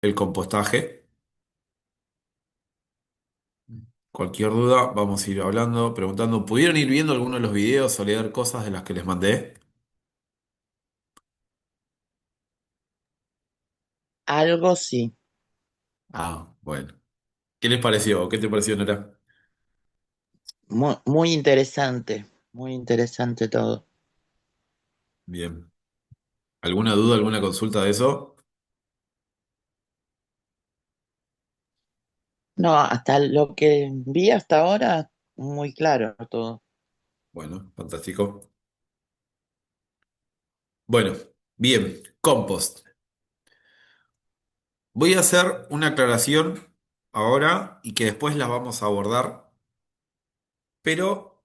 el compostaje. Cualquier duda, vamos a ir hablando, preguntando. ¿Pudieron ir viendo alguno de los videos o leer cosas de las que les mandé? Algo sí, Ah, bueno. ¿Qué les pareció? ¿Qué te pareció, Nora? muy interesante todo. Bien. ¿Alguna duda, alguna consulta de eso? No, hasta lo que vi hasta ahora, muy claro todo. Bueno, fantástico. Bueno, bien. Compost. Voy a hacer una aclaración ahora y que después la vamos a abordar, pero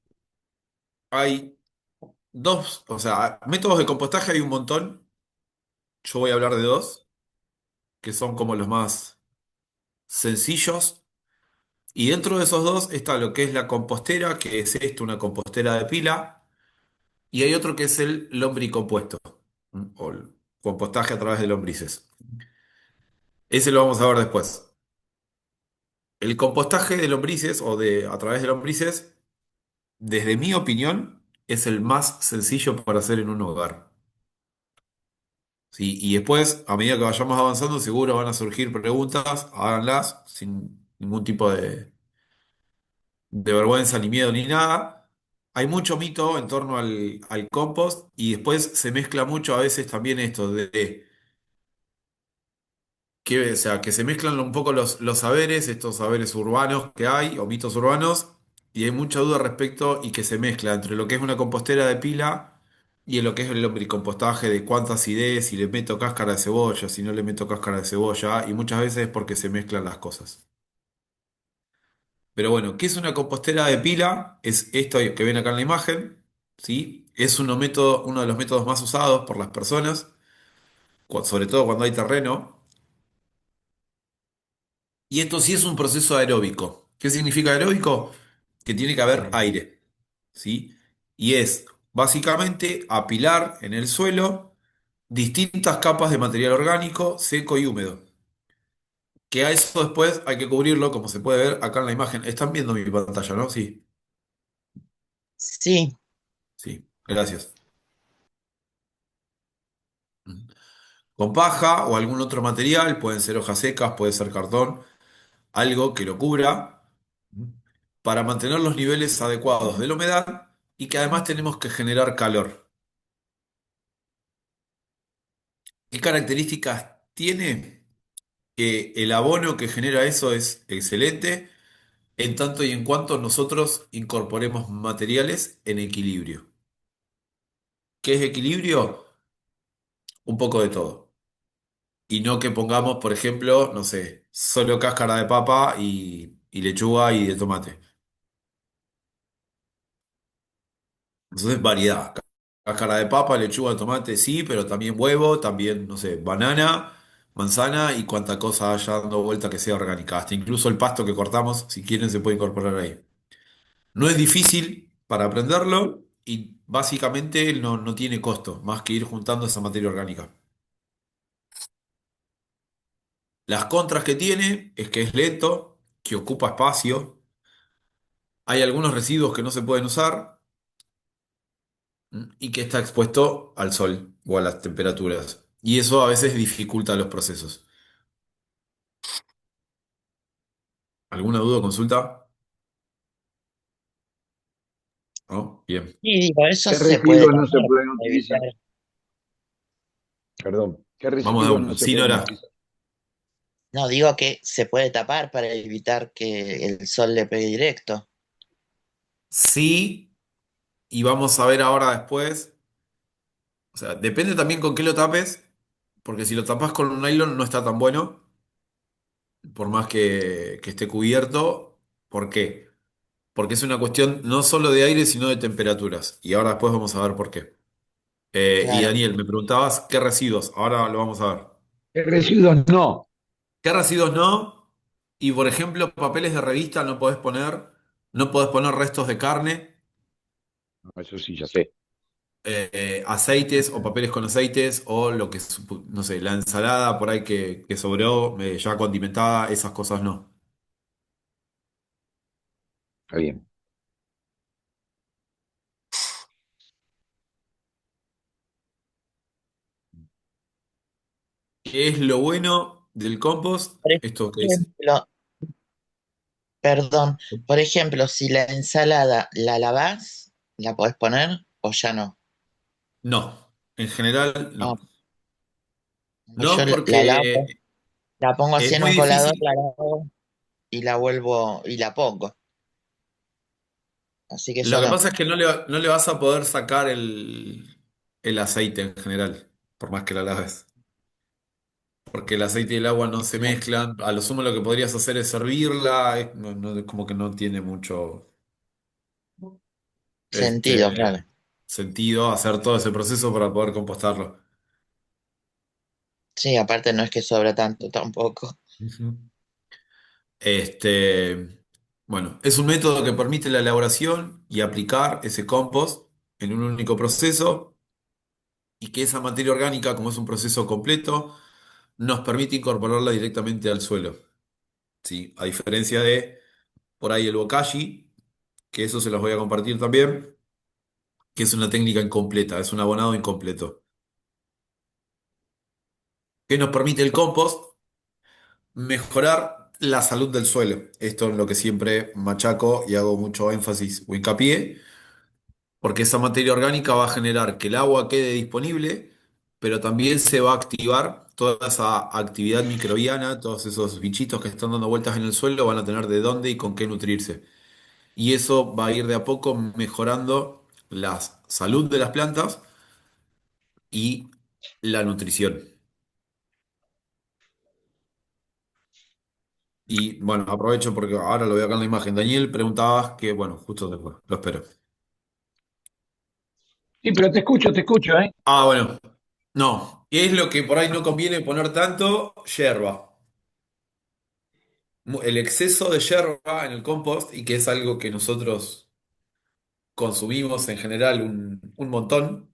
hay dos, o sea, métodos de compostaje hay un montón. Yo voy a hablar de dos, que son como los más sencillos. Y dentro de esos dos está lo que es la compostera, que es esto, una compostera de pila, y hay otro que es el lombricompuesto, o el compostaje a través de lombrices. Ese lo vamos a ver después. El compostaje de lombrices o de a través de lombrices, desde mi opinión, es el más sencillo para hacer en un hogar. ¿Sí? Y después, a medida que vayamos avanzando, seguro van a surgir preguntas, háganlas sin ningún tipo de vergüenza, ni miedo, ni nada. Hay mucho mito en torno al compost y después se mezcla mucho a veces también esto de que, o sea, que se mezclan un poco los saberes, estos saberes urbanos que hay o mitos urbanos, y hay mucha duda respecto y que se mezcla entre lo que es una compostera de pila y en lo que es el lombricompostaje de cuánta acidez, si le meto cáscara de cebolla, si no le meto cáscara de cebolla, y muchas veces es porque se mezclan las cosas. Pero bueno, ¿qué es una compostera de pila? Es esto que ven acá en la imagen, ¿sí? Es uno de los métodos más usados por las personas, sobre todo cuando hay terreno. Y esto sí es un proceso aeróbico. ¿Qué significa aeróbico? Que tiene que haber aire, ¿sí? Y es básicamente apilar en el suelo distintas capas de material orgánico, seco y húmedo. Que a eso después hay que cubrirlo, como se puede ver acá en la imagen. Están viendo mi pantalla, ¿no? Sí, Sí, sí, gracias. Con paja o algún otro material, pueden ser hojas secas, puede ser cartón, algo que lo cubra para mantener los niveles adecuados de la humedad y que además tenemos que generar calor. ¿Qué características tiene? Que el abono que genera eso es excelente en tanto y en cuanto nosotros incorporemos materiales en equilibrio. ¿Qué es equilibrio? Un poco de todo. Y no que pongamos, por ejemplo, no sé, solo cáscara de papa y lechuga y de tomate. Entonces, variedad. Cáscara de papa, lechuga, de tomate, sí, pero también huevo, también, no sé, banana, manzana y cuanta cosa haya dando vuelta que sea orgánica. Hasta incluso el pasto que cortamos, si quieren, se puede incorporar ahí. No es difícil para aprenderlo y básicamente no tiene costo, más que ir juntando esa materia orgánica. Las contras que tiene es que es lento, que ocupa espacio, hay algunos residuos que no se pueden usar y que está expuesto al sol o a las temperaturas. Y eso a veces dificulta los procesos. ¿Alguna duda o consulta? ¿No? Bien. y digo, eso ¿Qué se puede residuos no se tapar pueden para evitar. utilizar? Perdón, ¿qué Vamos de residuos no una. se Sí, pueden Nora. utilizar? No, digo que se puede tapar para evitar que el sol le pegue directo. Sí, y vamos a ver ahora después. O sea, depende también con qué lo tapes, porque si lo tapas con un nylon no está tan bueno, por más que esté cubierto. ¿Por qué? Porque es una cuestión no solo de aire, sino de temperaturas. Y ahora después vamos a ver por qué. Y Claro. Daniel, me preguntabas qué residuos. Ahora lo vamos a ver. ¿Qué residuos no? ¿Qué residuos no? Y por ejemplo, papeles de revista no podés poner restos de carne. No, eso sí, ya sé. aceites o papeles con aceites o lo que, no sé, la ensalada por ahí que sobró, ya condimentada, esas cosas no. Está bien. ¿Qué es lo bueno del compost? Por Esto que dice. ejemplo, perdón, por ejemplo, si la ensalada la lavás, ¿la podés poner o ya no? No, en general Ah, no. pues yo No la lavo, porque la pongo así es en muy un colador, difícil. la lavo y la vuelvo y la pongo. Así que Lo ya que no. pasa es que no le vas a poder sacar el aceite en general, por más que la laves. Porque el aceite y el agua no se Claro. mezclan. A lo sumo lo que podrías hacer es servirla. Como que no tiene mucho Sentido, claro. este, sentido hacer todo ese proceso para poder compostarlo. Sí, aparte no es que sobra tanto tampoco. Ujú. Este, bueno, es un método que permite la elaboración y aplicar ese compost en un único proceso y que esa materia orgánica, como es un proceso completo, nos permite incorporarla directamente al suelo. ¿Sí? A diferencia de por ahí el bokashi, que eso se los voy a compartir también, que es una técnica incompleta, es un abonado incompleto. ¿Qué nos permite el compost? Mejorar la salud del suelo. Esto es lo que siempre machaco y hago mucho énfasis o hincapié, porque esa materia orgánica va a generar que el agua quede disponible, pero también se va a activar toda esa actividad microbiana, todos esos bichitos que están dando vueltas en el suelo van a tener de dónde y con qué nutrirse. Y eso va a ir de a poco mejorando la salud de las plantas y la nutrición. Y bueno, aprovecho porque ahora lo veo acá en la imagen. Daniel, preguntabas que, bueno, justo después, lo espero. Sí, pero te escucho, ¿eh? Ah, bueno, no. ¿Qué es lo que por ahí no conviene poner tanto? Yerba. El exceso de yerba en el compost, y que es algo que nosotros consumimos en general un montón,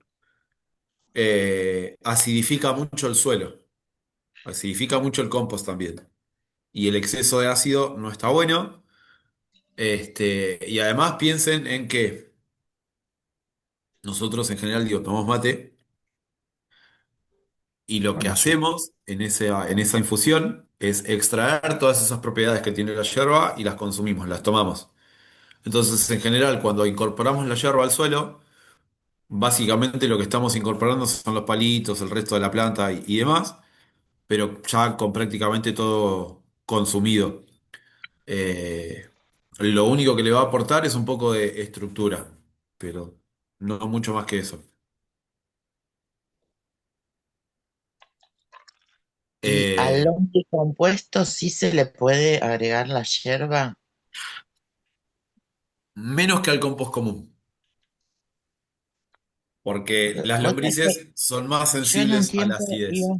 acidifica mucho el suelo, acidifica mucho el compost también. Y el exceso de ácido no está bueno. Y además piensen en que nosotros en general, digo, tomamos mate y lo que Bueno, sí. hacemos en esa infusión es extraer todas esas propiedades que tiene la yerba y las consumimos, las tomamos. Entonces, en general, cuando incorporamos la yerba al suelo, básicamente lo que estamos incorporando son los palitos, el resto de la planta y demás, pero ya con prácticamente todo consumido. Eh, lo único que le va a aportar es un poco de estructura, pero no mucho más que eso. Y al Eh, compuesto sí se le puede agregar la yerba. Menos que al compost común, porque Porque las vos sabés que lombrices son más yo en un sensibles a la tiempo acidez. iba,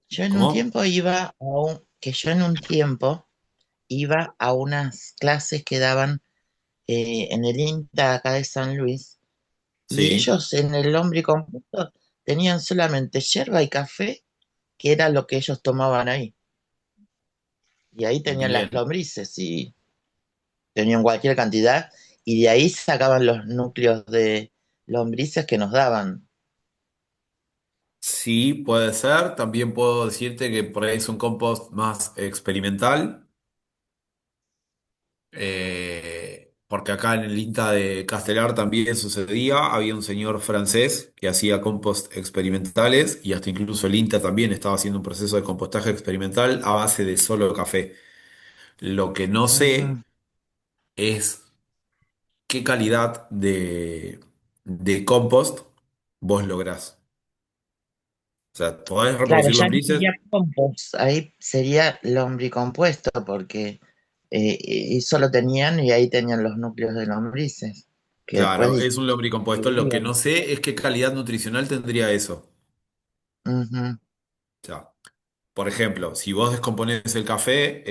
yo en un ¿Cómo? tiempo iba a un, que yo en un tiempo iba a unas clases que daban en el INTA acá de San Luis, y Sí, ellos en el compuesto tenían solamente yerba y café, que era lo que ellos tomaban ahí. Y ahí tenían las bien. lombrices y tenían cualquier cantidad, y de ahí sacaban los núcleos de lombrices que nos daban. Sí, puede ser. También puedo decirte que por ahí es un compost más experimental, porque acá en el INTA de Castelar también sucedía. Había un señor francés que hacía compost experimentales y hasta incluso el INTA también estaba haciendo un proceso de compostaje experimental a base de solo café. Lo que no Ujú. sé es qué calidad de compost vos lográs. O sea, podés Claro, reproducir ya no lombrices. sería compost, ahí sería lombricompuesto, porque y solo tenían, y ahí tenían los núcleos de lombrices, que después Claro, es un lombricompuesto. Lo que distribuían. no sé es qué calidad nutricional tendría eso. Ujú. O sea, por ejemplo, si vos descomponés el café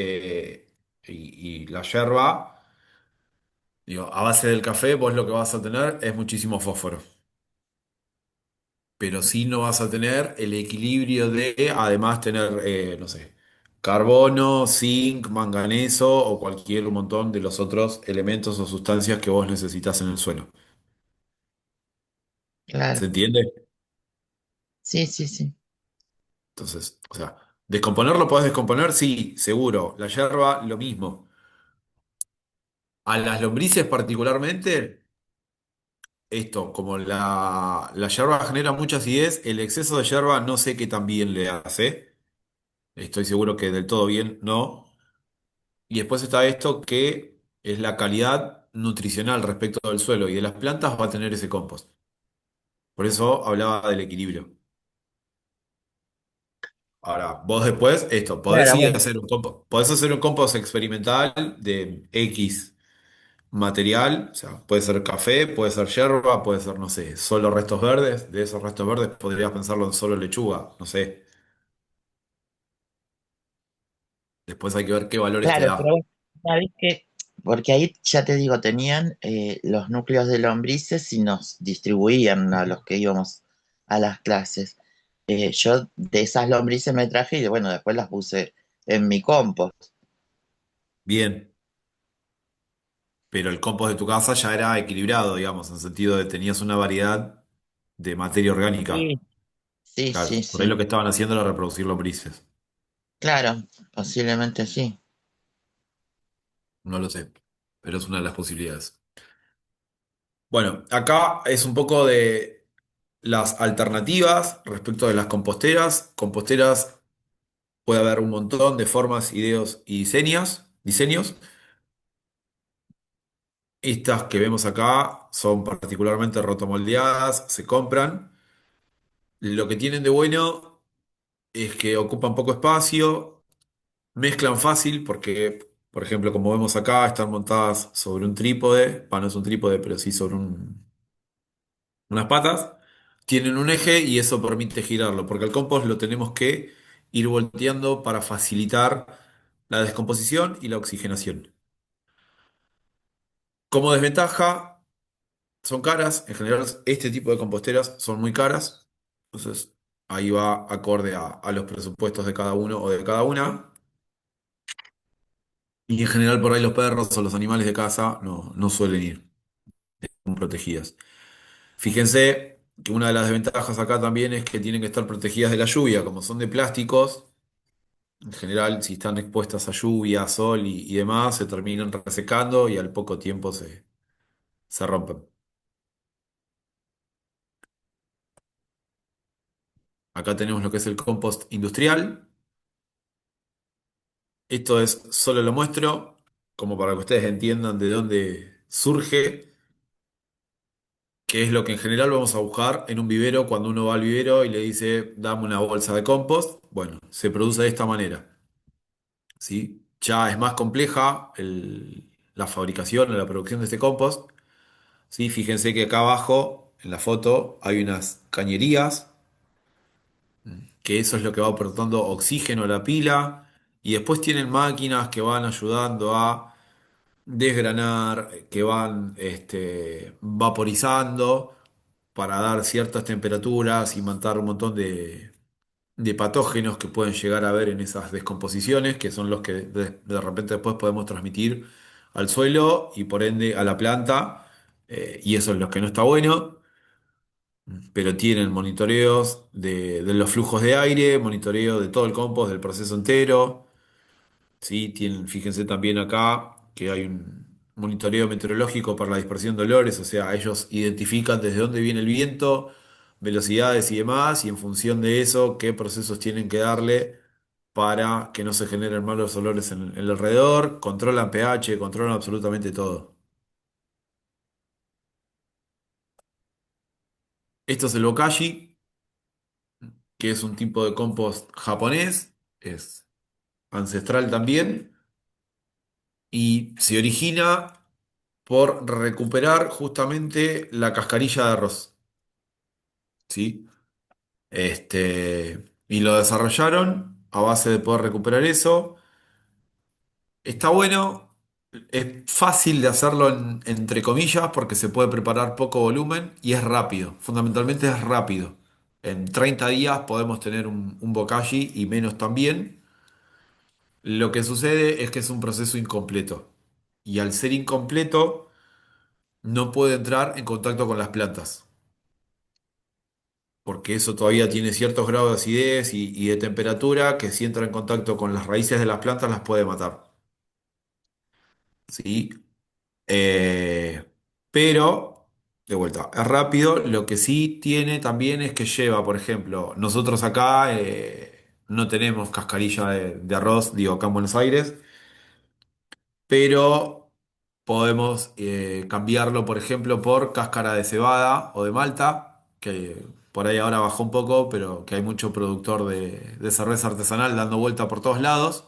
y la yerba, Digo, a base del café vos lo que vas a tener es muchísimo fósforo, pero sí no vas a tener el equilibrio de además tener, no sé, carbono, zinc, manganeso o cualquier montón de los otros elementos o sustancias que vos necesitas en el suelo. Claro. ¿Se entiende? Sí, sí, sí. Entonces, o sea, ¿descomponerlo podés descomponer? Sí, seguro. La yerba, lo mismo. A las lombrices particularmente, esto, como la yerba genera mucha acidez, el exceso de yerba no sé qué tan bien le hace. Estoy seguro que del todo bien no. Y después está esto que es la calidad nutricional respecto del suelo y de las plantas va a tener ese compost. Por eso hablaba del equilibrio. Ahora, vos después, esto, podés Claro, ir a bueno. hacer un compost, podés hacer un compost experimental de X material, o sea, puede ser café, puede ser yerba, puede ser, no sé, solo restos verdes. De esos restos verdes podrías pensarlo en solo lechuga, no sé. Después hay que ver qué valores te Claro, pero da. bueno, sabés que, porque ahí ya te digo, tenían los núcleos de lombrices y nos distribuían a los que íbamos a las clases. Yo de esas lombrices me traje y bueno, después las puse en mi compost. Bien, pero el compost de tu casa ya era equilibrado, digamos, en el sentido de tenías una variedad de materia orgánica. Sí, sí, sí, Claro, por ahí lo sí. que estaban haciendo era reproducir lombrices. Claro, posiblemente sí. No lo sé, pero es una de las posibilidades. Bueno, acá es un poco de las alternativas respecto de las composteras. Composteras puede haber un montón de formas, ideas y diseños. Estas que vemos acá son particularmente rotomoldeadas, se compran. Lo que tienen de bueno es que ocupan poco espacio, mezclan fácil porque, por ejemplo, como vemos acá, están montadas sobre un trípode, no es un trípode, pero sí sobre unas patas. Tienen un eje y eso permite girarlo, porque el compost lo tenemos que ir volteando para facilitar la descomposición y la oxigenación. Como desventaja, son caras. En general, este tipo de composteras son muy caras. Entonces, ahí va acorde a los presupuestos de cada uno o de cada una. Y en general, por ahí los perros o los animales de casa no suelen ir protegidas. Fíjense que una de las desventajas acá también es que tienen que estar protegidas de la lluvia. Como son de plásticos, en general, si están expuestas a lluvia, sol y demás, se terminan resecando y al poco tiempo se rompen. Acá tenemos lo que es el compost industrial. Esto es, solo lo muestro como para que ustedes entiendan de dónde surge, que es lo que en general vamos a buscar en un vivero cuando uno va al vivero y le dice, dame una bolsa de compost. Bueno, se produce de esta manera, ¿sí? Ya es más compleja la fabricación o la producción de este compost, ¿sí? Fíjense que acá abajo, en la foto, hay unas cañerías, que eso es lo que va aportando oxígeno a la pila, y después tienen máquinas que van ayudando a desgranar, que van vaporizando para dar ciertas temperaturas y matar un montón de patógenos que pueden llegar a haber en esas descomposiciones, que son los que de repente después podemos transmitir al suelo y por ende a la planta, y eso es lo que no está bueno, pero tienen monitoreos de los flujos de aire, monitoreo de todo el compost, del proceso entero. Sí, tienen, fíjense también acá que hay un monitoreo meteorológico para la dispersión de olores, o sea, ellos identifican desde dónde viene el viento, velocidades y demás, y en función de eso, qué procesos tienen que darle para que no se generen malos olores en el alrededor, controlan pH, controlan absolutamente todo. Esto es el Bokashi, que es un tipo de compost japonés, es ancestral también, y se origina por recuperar justamente la cascarilla de arroz, ¿sí? Y lo desarrollaron a base de poder recuperar eso. Está bueno, Es fácil de hacerlo entre comillas porque se puede preparar poco volumen y es rápido. Fundamentalmente es rápido. En 30 días podemos tener un bokashi y menos también. Lo que sucede es que es un proceso incompleto. Y al ser incompleto, no puede entrar en contacto con las plantas. Porque eso todavía tiene ciertos grados de acidez y de temperatura que si entra en contacto con las raíces de las plantas las puede matar. ¿Sí? Eh, pero, de vuelta, es rápido. Lo que sí tiene también es que lleva, por ejemplo, nosotros acá no tenemos cascarilla de arroz, digo, acá en Buenos Aires, pero podemos cambiarlo, por ejemplo, por cáscara de cebada o de malta, que por ahí ahora bajó un poco, pero que hay mucho productor de cerveza artesanal dando vuelta por todos lados.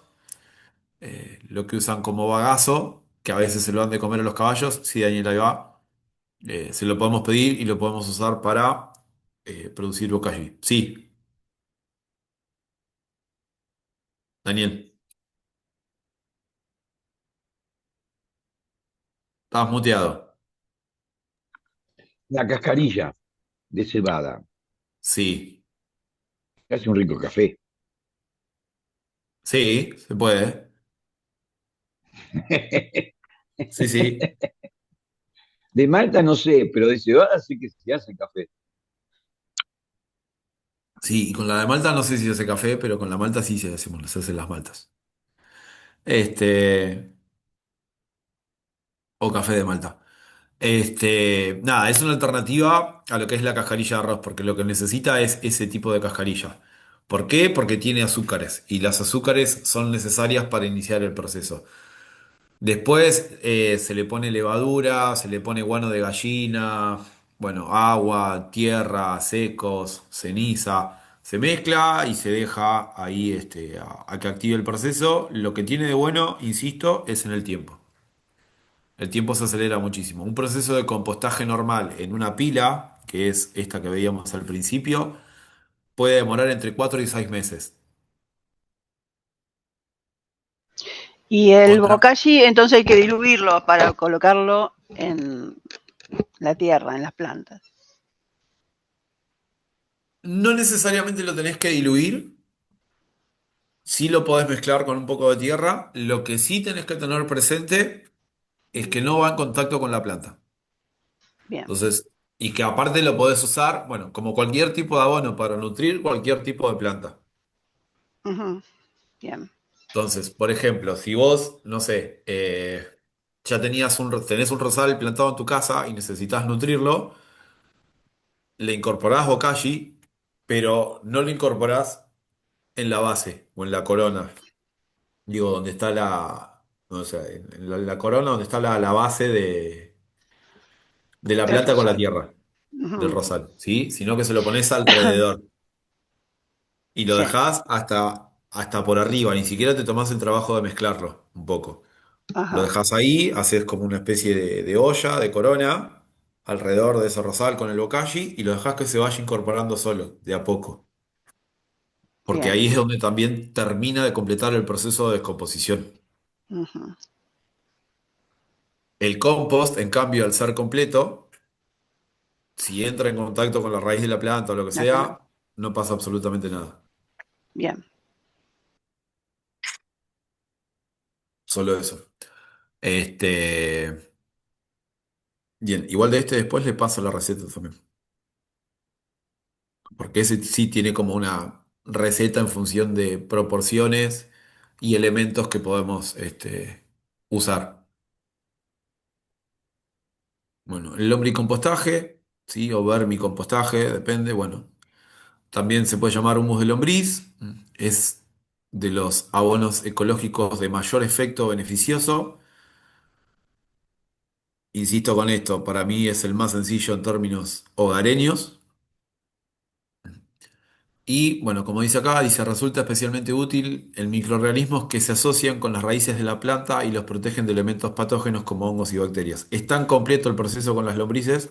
Lo que usan como bagazo, que a veces se lo dan de comer a los caballos, sí, Daniel, ahí va. Se lo podemos pedir y lo podemos usar para producir bocashi. Sí, Daniel, estabas muteado. La cascarilla de cebada Sí, hace un rico café. sí, se puede. Sí, sí. De Malta no sé, pero de cebada sí que se hace café. Sí, y con la de Malta no sé si se hace café, pero con la Malta sí se hacen las maltas. Este, o café de Malta. Nada, es una alternativa a lo que es la cascarilla de arroz, porque lo que necesita es ese tipo de cascarilla. ¿Por qué? Porque tiene azúcares y las azúcares son necesarias para iniciar el proceso. Después se le pone levadura, se le pone guano de gallina, bueno, agua, tierra, secos, ceniza. Se mezcla y se deja ahí a que active el proceso. Lo que tiene de bueno, insisto, es en el tiempo. El tiempo se acelera muchísimo. Un proceso de compostaje normal en una pila, que es esta que veíamos al principio, puede demorar entre 4 y 6 meses. Y el Contra- bokashi, entonces hay que diluirlo para colocarlo en la tierra, en las plantas. No necesariamente lo tenés que diluir. Sí lo podés mezclar con un poco de tierra. Lo que sí tenés que tener presente es que no va en contacto con la planta. Bien. Entonces, y que aparte lo podés usar, bueno, como cualquier tipo de abono para nutrir cualquier tipo de planta. Ujú. Bien. Entonces, por ejemplo, si vos, no sé, ya tenés un rosal plantado en tu casa y necesitas nutrirlo, le incorporás bokashi, pero no lo incorporás en la base o en la corona. Digo, donde está no sé, en la corona donde está la base de la El planta con la rosal. tierra del Ujú. rosal, ¿sí? Sino que se lo pones alrededor y lo Sí. dejás hasta por arriba, ni siquiera te tomás el trabajo de mezclarlo un poco. Lo Ajá. dejás ahí, haces como una especie de olla, de corona, alrededor de ese rosal con el bokashi y lo dejás que se vaya incorporando solo, de a poco. Porque Bien. ahí es donde también termina de completar el proceso de descomposición. Ujú. El compost, en cambio, al ser completo, si entra en contacto con la raíz de la planta o lo que La planta. sea, no pasa absolutamente nada. Bien. Solo eso. Este, bien, igual de después le paso la receta también. Porque ese sí tiene como una receta en función de proporciones y elementos que podemos usar. Bueno, el lombricompostaje, ¿sí? O vermicompostaje, depende. Bueno, también se puede llamar humus de lombriz. Es de los abonos ecológicos de mayor efecto beneficioso. Insisto con esto, para mí es el más sencillo en términos hogareños. Y bueno, como dice acá, dice, resulta especialmente útil en microorganismos que se asocian con las raíces de la planta y los protegen de elementos patógenos como hongos y bacterias. Es tan completo el proceso con las lombrices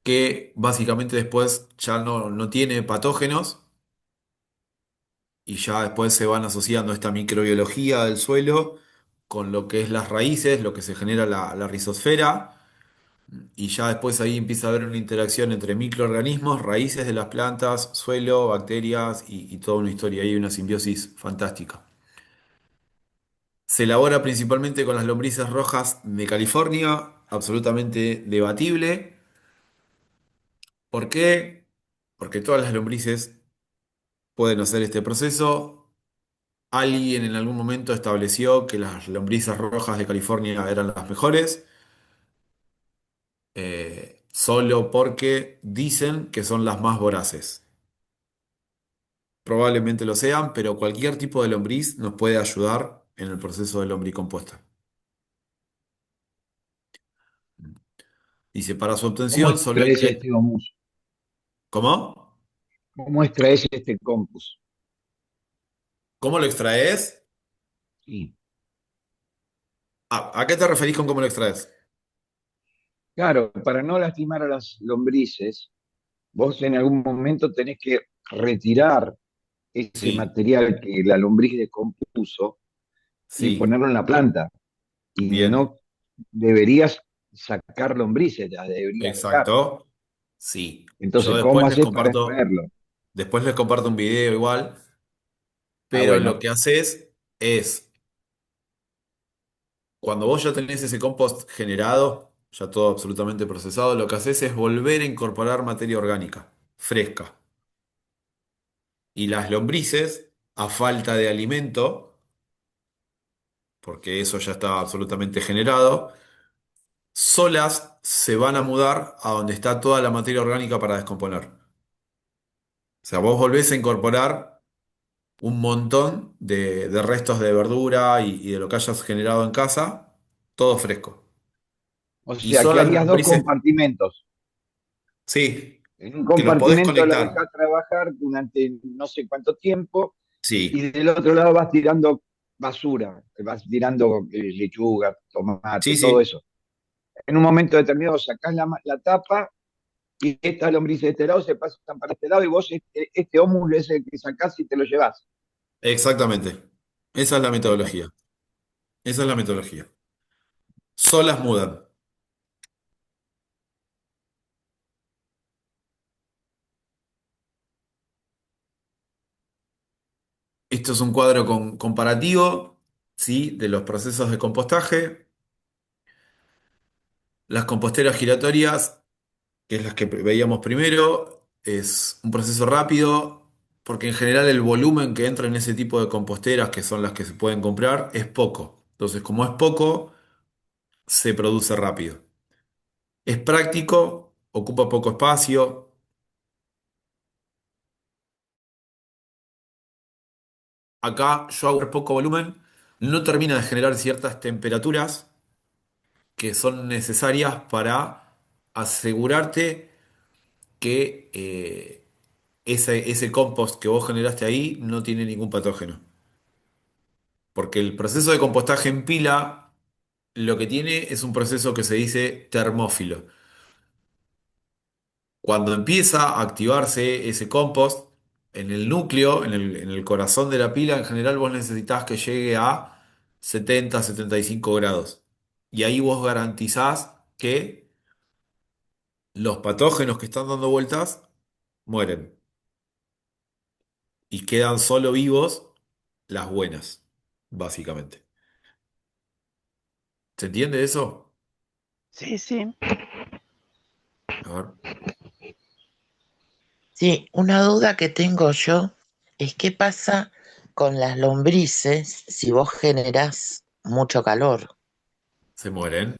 que básicamente después ya no tiene patógenos y ya después se van asociando esta microbiología del suelo con lo que es las raíces, lo que se genera la rizosfera, y ya después ahí empieza a haber una interacción entre microorganismos, raíces de las plantas, suelo, bacterias y toda una historia ahí, una simbiosis fantástica. Se elabora principalmente con las lombrices rojas de California, absolutamente debatible. ¿Por qué? Porque todas las lombrices pueden hacer este proceso. Alguien en algún momento estableció que las lombrices rojas de California eran las mejores, solo porque dicen que son las más voraces. Probablemente lo sean, pero cualquier tipo de lombriz nos puede ayudar en el proceso de lombricompuesta. Dice, para su ¿Cómo obtención solo hay extraes que... este humus? ¿Cómo? ¿Cómo extraes este compost? ¿Cómo lo extraes? Sí. ¿A qué te referís con cómo lo extraes? Claro, para no lastimar a las lombrices, vos en algún momento tenés que retirar ese Sí, material que la lombriz descompuso y sí, ponerlo en la planta. Y bien, no deberías sacar lombrices, las deberías dejar. exacto. Sí. Yo Entonces, ¿cómo haces para extraerlo? después les comparto un video igual, Ah, pero lo bueno. que haces es, cuando vos ya tenés ese compost generado, ya todo absolutamente procesado, lo que haces es volver a incorporar materia orgánica, fresca. Y las lombrices, a falta de alimento, porque eso ya está absolutamente generado, solas se van a mudar a donde está toda la materia orgánica para descomponer. O sea, vos volvés a incorporar un montón de restos de verdura y de lo que hayas generado en casa, todo fresco. O Y sea, son que las harías dos lombrices, compartimentos. sí, En un que lo podés compartimento lo conectar. dejas trabajar durante no sé cuánto tiempo y Sí, del otro lado vas tirando basura, vas tirando lechuga, tomate, sí, todo sí, eso. En un momento determinado sacás la tapa y estas lombrices de este lado se pasan para este lado y vos este ómulo es el que sacás y te lo llevás. exactamente. Esa es la Perfecto. metodología. Esa es la metodología. Solas mudan. Esto es un cuadro comparativo, ¿sí? De los procesos de compostaje. Las composteras giratorias, que es las que veíamos primero, es un proceso rápido, porque en general el volumen que entra en ese tipo de composteras, que son las que se pueden comprar, es poco. Entonces, como es poco, se produce rápido. Es práctico, ocupa poco espacio. Acá yo hago poco volumen, no termina de generar ciertas temperaturas que son necesarias para asegurarte que ese compost que vos generaste ahí no tiene ningún patógeno. Porque el proceso de compostaje en pila lo que tiene es un proceso que se dice termófilo. Cuando empieza a activarse ese compost en el núcleo, en el corazón de la pila, en general vos necesitas que llegue a 70-75 grados. Y ahí vos garantizás que los patógenos que están dando vueltas mueren y quedan solo vivos las buenas, básicamente. ¿Se entiende eso? Sí, sí. A ver. Sí, una duda que tengo yo es qué pasa con las lombrices si vos generás mucho calor. Se mueren.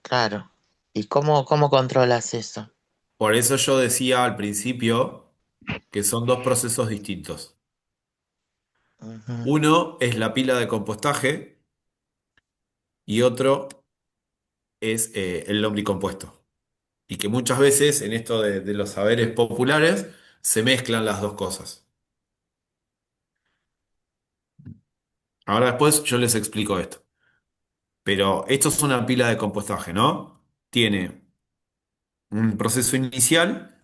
Claro. ¿Y cómo controlas eso? Por eso yo decía al principio que son dos procesos distintos. Ujú. Uno es la pila de compostaje y otro es el lombricompuesto. Y que muchas veces en esto de los saberes populares se mezclan las dos cosas. Ahora después yo les explico esto. Pero esto es una pila de compostaje, ¿no? Tiene un proceso inicial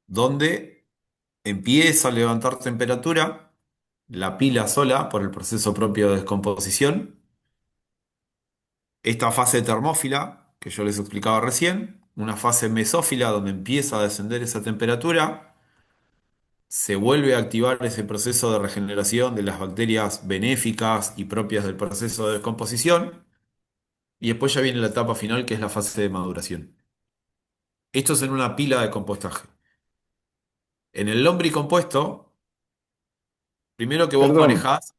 donde empieza a levantar temperatura, la pila sola por el proceso propio de descomposición. Esta fase termófila, que yo les explicaba recién, una fase mesófila donde empieza a descender esa temperatura, se vuelve a activar ese proceso de regeneración de las bacterias benéficas y propias del proceso de descomposición, y después ya viene la etapa final que es la fase de maduración. Esto es en una pila de compostaje. En el lombricompuesto, primero que vos Perdón, manejás,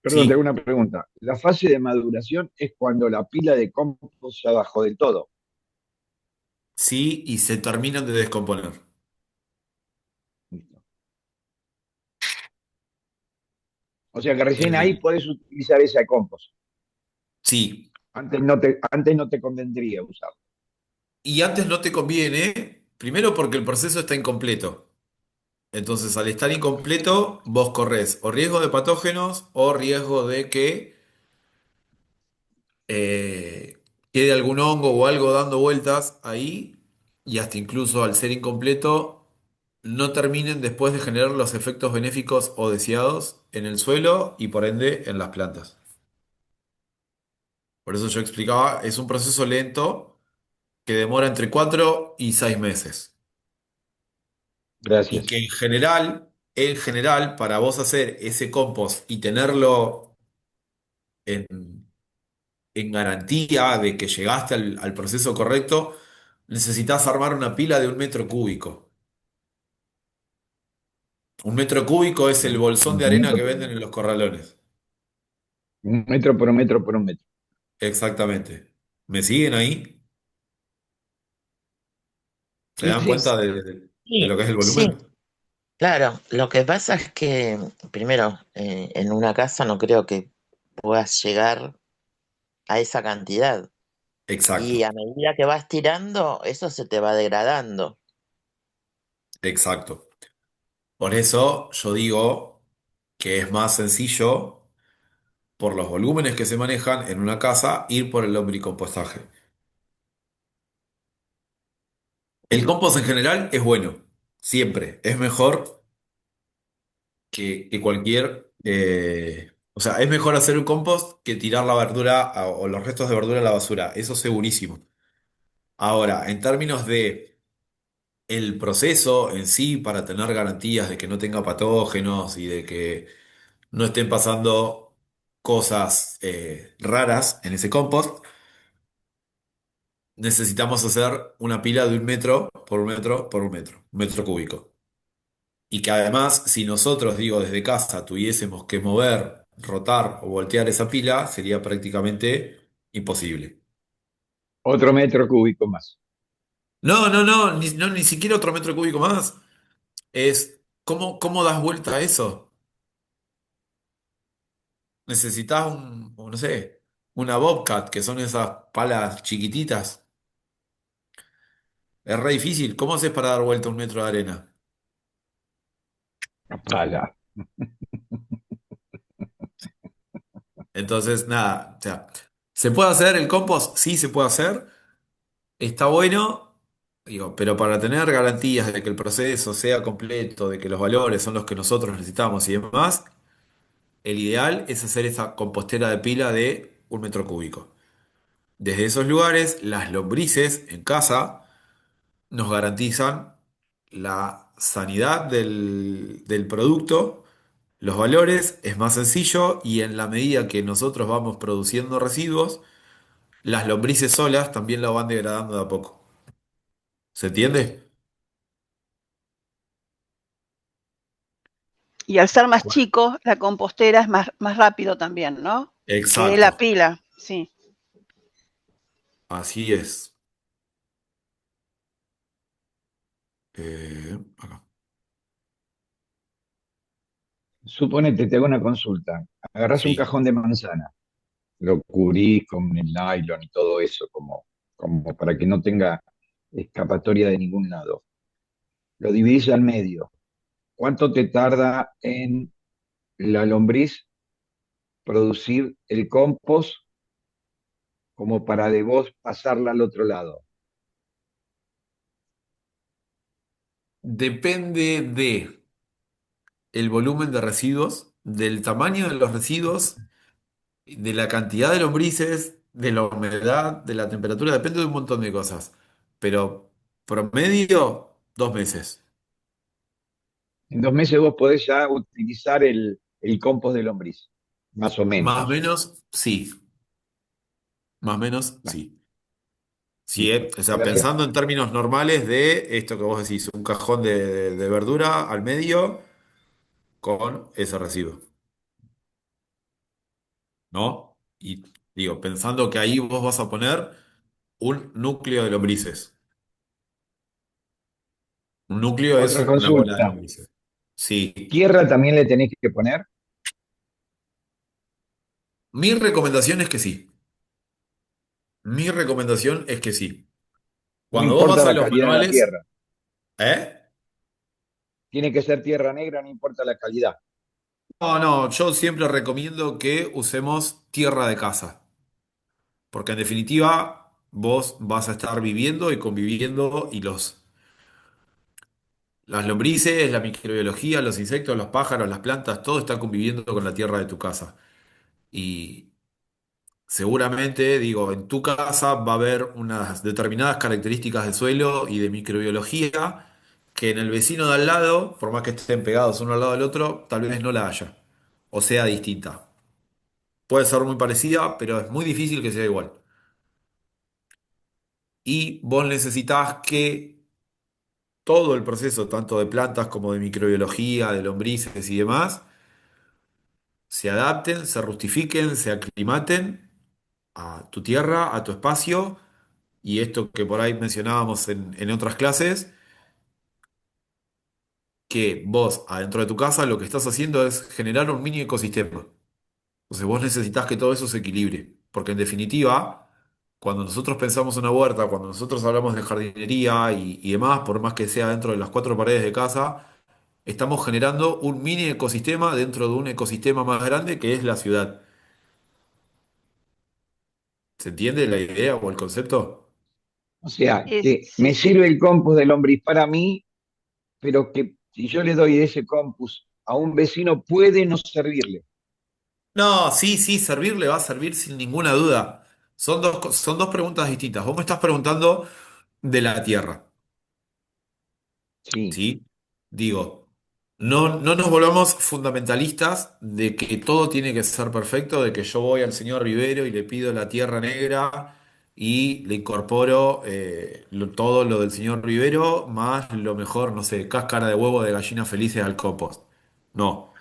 perdón, tengo sí, una pregunta. La fase de maduración es cuando la pila de compost ya bajó del todo. sí, y se terminan de descomponer. Listo. O sea que recién ahí Eh, podés utilizar esa compost. sí, Antes no te convendría usarlo. y antes no te conviene, primero porque el proceso está incompleto. Entonces, al estar incompleto, vos corres o riesgo de patógenos o riesgo de que eh, quede algún hongo o algo dando vueltas ahí y hasta incluso al ser incompleto no terminen después de generar los efectos benéficos o deseados en el suelo y por ende en las plantas. Por eso yo explicaba, es un proceso lento que demora entre 4 y 6 meses. Y Gracias. que en general, para vos hacer ese compost y tenerlo en garantía de que llegaste al proceso correcto, necesitas armar una pila de 1 metro cúbico. 1 metro cúbico es el bolsón de Un arena metro que por un venden en metro. los corralones. Un metro por un metro por un metro. Exactamente. ¿Me siguen ahí? ¿Se Sí, dan sí. cuenta de lo Sí, que es el sí, volumen? claro. Lo que pasa es que, primero, en una casa no creo que puedas llegar a esa cantidad. Y Exacto, a medida que vas tirando, eso se te va degradando. exacto. Por eso yo digo que es más sencillo, por los volúmenes que se manejan en una casa, ir por el lombricompostaje. El compost en general es bueno, siempre. Es mejor que cualquier... o sea, es mejor hacer un compost que tirar la verdura o los restos de verdura a la basura. Eso segurísimo. Ahora, en términos de el proceso en sí, para tener garantías de que no tenga patógenos y de que no estén pasando cosas raras en ese compost, necesitamos hacer una pila de 1 metro por 1 metro por 1 metro, 1 metro cúbico. Y que además, si nosotros, digo, desde casa tuviésemos que mover, rotar o voltear esa pila, sería prácticamente imposible. Otro metro cúbico más. No, no, no, ni siquiera 1 metro cúbico más. Es, ¿cómo das vuelta a eso? Necesitas no sé, una Bobcat, que son esas palas chiquititas. Es re difícil. ¿Cómo haces para dar vuelta 1 metro de arena? Pala. Entonces, nada, o sea, ¿se puede hacer el compost? Sí, se puede hacer. Está bueno, digo, pero para tener garantías de que el proceso sea completo, de que los valores son los que nosotros necesitamos y demás, el ideal es hacer esa compostera de pila de 1 metro cúbico. Desde esos lugares, las lombrices en casa nos garantizan la sanidad del producto, los valores, es más sencillo y en la medida que nosotros vamos produciendo residuos, las lombrices solas también la van degradando de a poco. ¿Se entiende? Y al ser más chico, la compostera es más rápido también, ¿no? Que la Exacto, pila, sí. así es. Acá. Suponete, te hago una consulta. Agarrás un Sí, cajón de manzana, lo cubrís con el nylon y todo eso, como para que no tenga escapatoria de ningún lado. Lo dividís al medio. ¿Cuánto te tarda en la lombriz producir el compost como para de vos pasarla al otro lado? depende de. el volumen de residuos, del tamaño de los residuos, de la cantidad de lombrices, de la humedad, de la temperatura, depende de un montón de cosas. Pero promedio, 2 meses. En 2 meses vos podés ya utilizar el compost de lombriz, más o Más o menos. menos, sí. Más o menos, Bueno, sí. Sí, listo. o sea, Gracias. pensando en términos normales de esto que vos decís, un cajón de verdura al medio con ese residuo, ¿no? Y digo, pensando que ahí vos vas a poner un núcleo de lombrices. Un núcleo Otra es una bola de consulta. lombrices. Sí. ¿Tierra también le tenés que poner? Mi recomendación es que sí. Mi recomendación es que sí. No Cuando vos importa vas a la los calidad de la manuales, tierra. ¿eh? Tiene que ser tierra negra, no importa la calidad. No, no, yo siempre recomiendo que usemos tierra de casa. Porque en definitiva, vos vas a estar viviendo y conviviendo y las lombrices, la microbiología, los insectos, los pájaros, las plantas, todo está conviviendo con la tierra de tu casa. Y seguramente, digo, en tu casa va a haber unas determinadas características de suelo y de microbiología que en el vecino de al lado, por más que estén pegados uno al lado del otro, tal vez no la haya. O sea distinta. Puede ser muy parecida, pero es muy difícil que sea igual. Y vos necesitás que todo el proceso, tanto de plantas como de microbiología, de lombrices y demás, se adapten, se rustifiquen, se aclimaten a tu tierra, a tu espacio, y esto que por ahí mencionábamos en otras clases, que vos adentro de tu casa lo que estás haciendo es generar un mini ecosistema. Entonces vos necesitas que todo eso se equilibre, porque en definitiva, cuando nosotros pensamos una huerta, cuando nosotros hablamos de jardinería y demás, por más que sea dentro de las cuatro paredes de casa, estamos generando un mini ecosistema dentro de un ecosistema más grande que es la ciudad. ¿Se entiende la idea o el concepto? O sea, que Sí, me sí. sirve el compost de lombriz para mí, pero que si yo le doy ese compost a un vecino puede no servirle. No, sí, sí, servir le va a servir sin ninguna duda. Son dos preguntas distintas. Vos me estás preguntando de la tierra, Sí. ¿sí? Digo, no nos volvamos fundamentalistas de que todo tiene que ser perfecto, de que yo voy al señor Rivero y le pido la tierra negra y le incorporo todo lo del señor Rivero, más lo mejor, no sé, cáscara de huevo de gallinas felices al compost. No.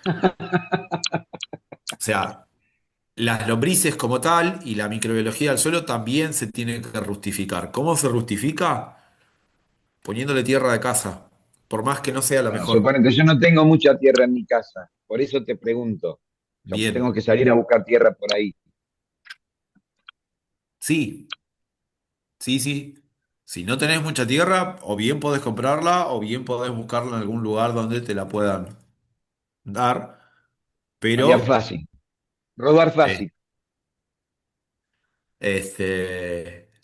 O sea, las lombrices como tal y la microbiología del suelo también se tiene que rustificar. ¿Cómo se rustifica? Poniéndole tierra de casa, por más que no sea la Bueno, mejor. suponete, yo no tengo mucha tierra en mi casa, por eso te pregunto. Yo tengo Bien, que salir a buscar tierra por ahí. sí, sí, sí. Si no tenés mucha tierra, o bien podés comprarla, o bien podés buscarla en algún lugar donde te la puedan dar, Hallar pero fácil, robar eh, fácil.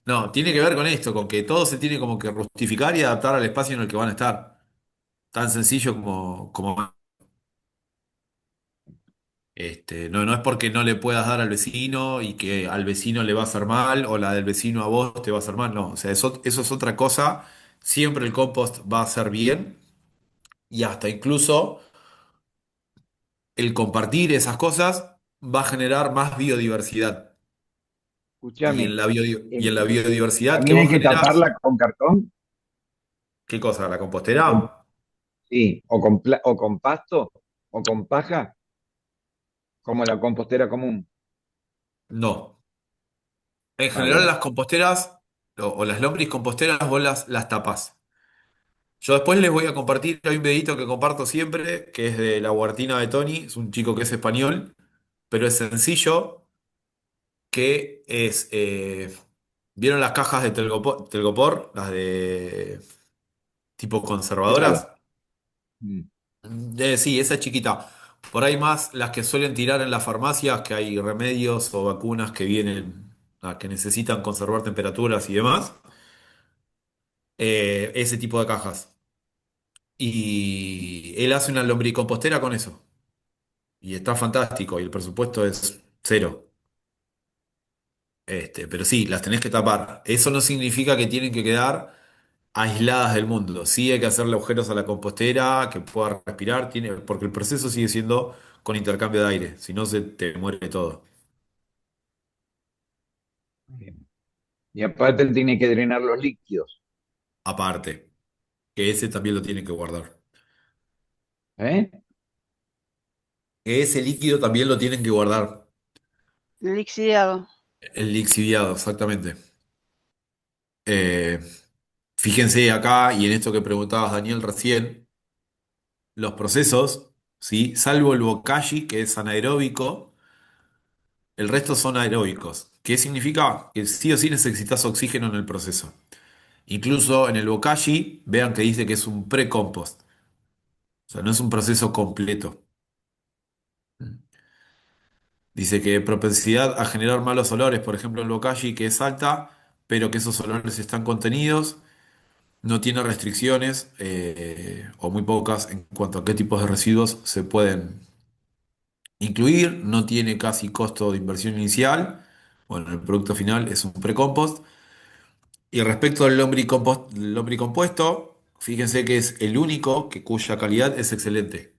no, tiene que ver con esto, con que todo se tiene como que rustificar y adaptar al espacio en el que van a estar. Tan sencillo como no es porque no le puedas dar al vecino y que al vecino le va a hacer mal o la del vecino a vos te va a hacer mal. No, o sea, eso es otra cosa. Siempre el compost va a hacer bien y hasta incluso el compartir esas cosas va a generar más biodiversidad. Escúchame, Y en la biodiversidad que también hay vos que generás, taparla con cartón, ¿qué cosa? ¿La o con, compostera? sí, o con pasto, o con paja, como la compostera común. No. En Ah, general bueno, las composteras o las lombriz composteras vos las tapás. Yo después les voy a compartir, hay un videito que comparto siempre, que es de la Huertina de Tony, es un chico que es español, pero es sencillo, que es, ¿vieron las cajas de Telgopor? Las de tipo claro. conservadoras. Mm. Sí, esa es chiquita. Por ahí más las que suelen tirar en las farmacias, que hay remedios o vacunas que vienen, que necesitan conservar temperaturas y demás. Ese tipo de cajas. Y él hace una lombricompostera con eso. Y está fantástico. Y el presupuesto es cero. Pero sí, las tenés que tapar. Eso no significa que tienen que quedar aisladas del mundo. Sí hay que hacerle agujeros a la compostera, que pueda respirar, porque el proceso sigue siendo con intercambio de aire. Si no, se te muere todo. Bien. Y aparte él tiene que drenar los líquidos. Aparte, que ese también lo tienen que guardar. ¿Eh? Que ese líquido también lo tienen que guardar. Lixiviado. El lixiviado, exactamente. Eh, Fíjense acá y en esto que preguntabas, Daniel, recién, los procesos, ¿sí? Salvo el bokashi, que es anaeróbico, el resto son aeróbicos. ¿Qué significa? Que sí o sí necesitas oxígeno en el proceso. Incluso en el bokashi, vean que dice que es un pre-compost. O sea, no es un proceso completo. Dice que propensidad a generar malos olores, por ejemplo, el bokashi, que es alta, pero que esos olores están contenidos. No tiene restricciones o muy pocas en cuanto a qué tipos de residuos se pueden incluir. No tiene casi costo de inversión inicial. Bueno, el producto final es un pre-compost. Y respecto al lombricompuesto, fíjense que es el único cuya calidad es excelente.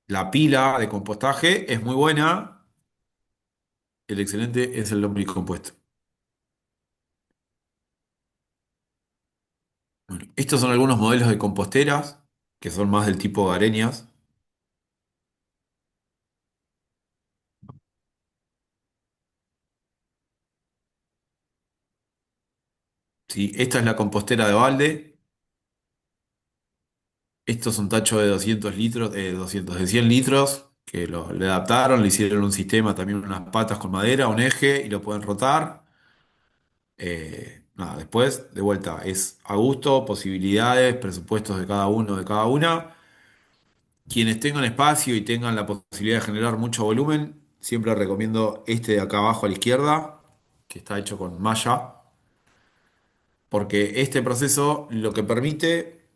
La pila de compostaje es muy buena. El excelente es el lombricompuesto. Bueno, estos son algunos modelos de composteras que son más del tipo Gareñas. ¿Sí? Esta es la compostera de balde. Estos son tachos de 200 litros, de 100 litros, que le adaptaron, le hicieron un sistema, también unas patas con madera, un eje, y lo pueden rotar. Nada, después, de vuelta, es a gusto, posibilidades, presupuestos de cada uno, de cada una. Quienes tengan espacio y tengan la posibilidad de generar mucho volumen, siempre recomiendo este de acá abajo a la izquierda, que está hecho con malla, porque este proceso lo que permite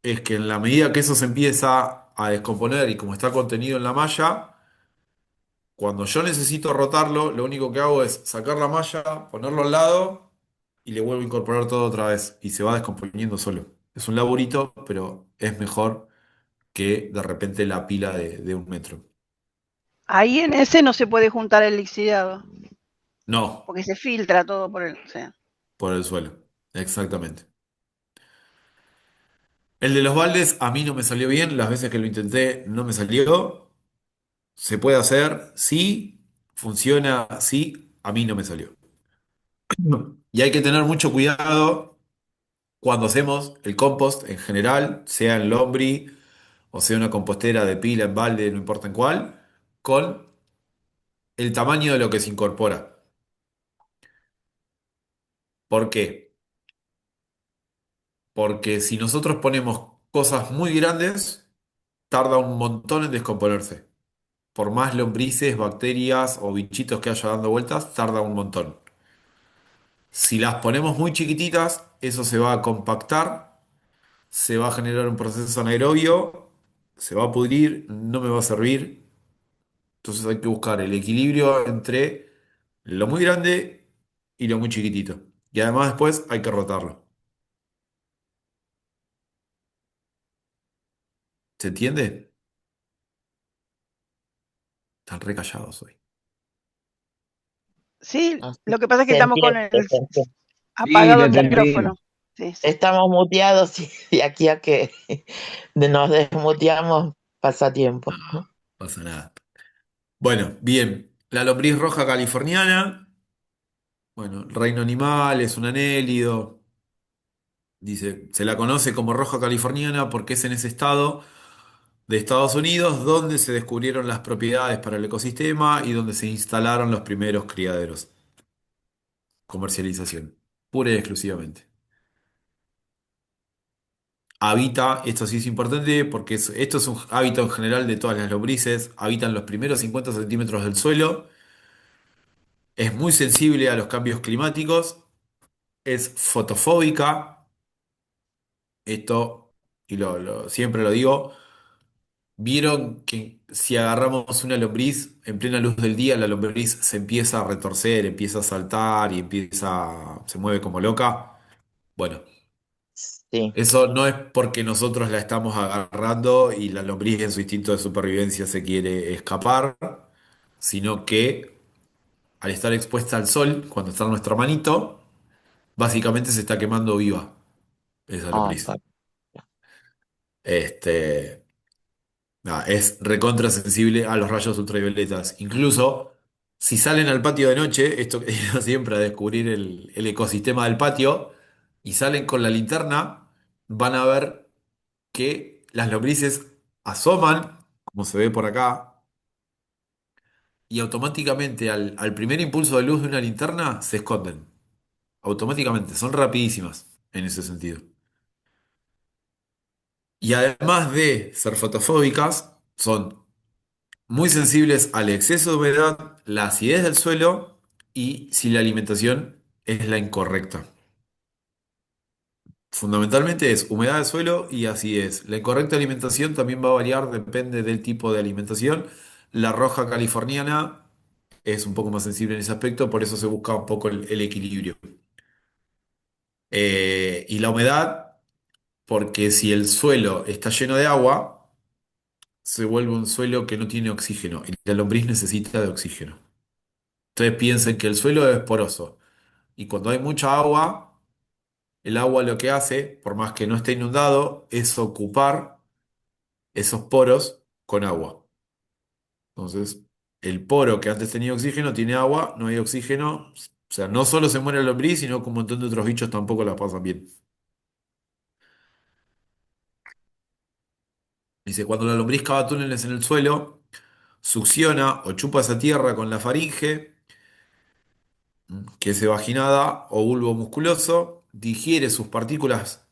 es que en la medida que eso se empieza a descomponer y como está contenido en la malla, cuando yo necesito rotarlo, lo único que hago es sacar la malla, ponerlo al lado y le vuelvo a incorporar todo otra vez y se va descomponiendo solo. Es un laburito, pero es mejor que de repente la pila de 1 metro. Ahí en ese no se puede juntar el lixiviado, No, porque se filtra todo por el. O sea, por el suelo. Exactamente. El de los baldes a mí no me salió bien, las veces que lo intenté no me salió. Se puede hacer, sí, funciona, sí, a mí no me salió. Y hay que tener mucho cuidado cuando hacemos el compost en general, sea en Lombri o sea una compostera de pila, en balde, no importa en cuál, con el tamaño de lo que se incorpora. ¿Por qué? Porque si nosotros ponemos cosas muy grandes, tarda un montón en descomponerse. Por más lombrices, bacterias o bichitos que haya dando vueltas, tarda un montón. Si las ponemos muy chiquititas, eso se va a compactar, se va a generar un proceso anaerobio, se va a pudrir, no me va a servir. Entonces hay que buscar el equilibrio entre lo muy grande y lo muy chiquitito. Y además después hay que rotarlo. ¿Se entiende? Están re callados hoy. sí, No, lo que pasa es que se estamos con entiende, el se entiende. Sí, apagado te el entendí. micrófono. Sí, sí. Estamos muteados y de aquí a que nos desmuteamos pasa tiempo. No, pasa nada. Bueno, bien. La lombriz roja californiana. Bueno, el reino animal es un anélido. Dice, se la conoce como roja californiana porque es en ese estado de Estados Unidos donde se descubrieron las propiedades para el ecosistema y donde se instalaron los primeros criaderos. Comercialización, pura y exclusivamente. Habita, esto sí es importante porque esto es un hábito en general de todas las lombrices, habitan los primeros 50 centímetros del suelo, es muy sensible a los cambios climáticos, es fotofóbica, esto, y siempre lo digo, vieron que si agarramos una lombriz en plena luz del día, la lombriz se empieza a retorcer, empieza a saltar y se mueve como loca. Bueno, Sí. eso no es porque nosotros la estamos agarrando y la lombriz en su instinto de supervivencia se quiere escapar, sino que al estar expuesta al sol, cuando está en nuestra manito, básicamente se está quemando viva esa Ah, lombriz. Este, nada, es recontra sensible a los rayos ultravioletas. Incluso si salen al patio de noche, esto que digo siempre a descubrir el ecosistema del patio, y salen con la linterna, van a ver que las lombrices asoman, como se ve por acá, y automáticamente al primer impulso de luz de una linterna se esconden. Automáticamente, son rapidísimas en ese sentido. Y además de ser fotofóbicas, son muy sensibles al exceso de humedad, la acidez del suelo y si la alimentación es la incorrecta. Fundamentalmente es humedad del suelo y acidez. La incorrecta alimentación también va a variar, depende del tipo de alimentación. La roja californiana es un poco más sensible en ese aspecto, por eso se busca un poco el equilibrio. Y la humedad, porque si el suelo está lleno de agua, se vuelve un suelo que no tiene oxígeno y la lombriz necesita de oxígeno. Entonces piensen que el suelo es poroso y cuando hay mucha agua, el agua lo que hace, por más que no esté inundado, es ocupar esos poros con agua. Entonces, el poro que antes tenía oxígeno tiene agua, no hay oxígeno. O sea, no solo se muere el lombriz, sino que un montón de otros bichos tampoco la pasan bien. Dice, cuando la lombriz cava túneles en el suelo, succiona o chupa esa tierra con la faringe, que es evaginada o bulbo musculoso, digiere sus partículas,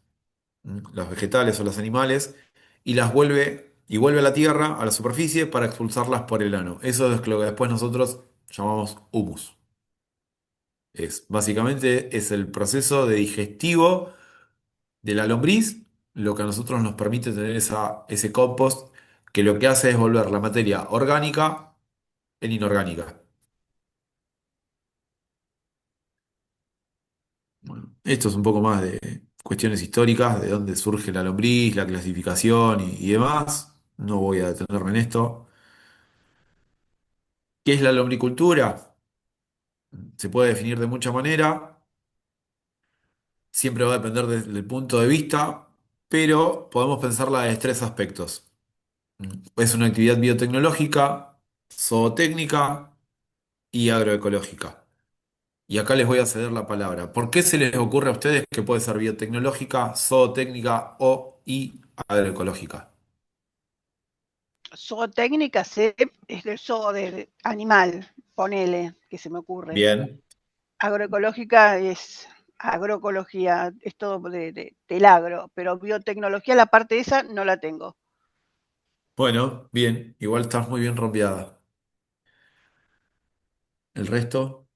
los vegetales o los animales, y vuelve a la tierra, a la superficie, para expulsarlas por el ano. Eso es lo que después nosotros llamamos humus. Básicamente es el proceso de digestivo de la lombriz, lo que a nosotros nos permite tener ese compost, que lo que hace es volver la materia orgánica en inorgánica. Bueno, esto es un poco más de cuestiones históricas, de dónde surge la lombriz, la clasificación y demás. No voy a detenerme en esto. ¿Qué es la lombricultura? Se puede definir de mucha manera, siempre va a depender del punto de vista, pero podemos pensarla de tres aspectos. Es una actividad biotecnológica, zootécnica y agroecológica. Y acá les voy a ceder la palabra. ¿Por qué se les ocurre a ustedes que puede ser biotecnológica, zootécnica y agroecológica? Zootécnica sé, es del zoo de animal, ponele, que se me ocurre. Bien. Agroecológica es agroecología, es todo del agro, pero biotecnología, la parte esa no la tengo. Bueno, bien. Igual estás muy bien rompeada. ¿El resto?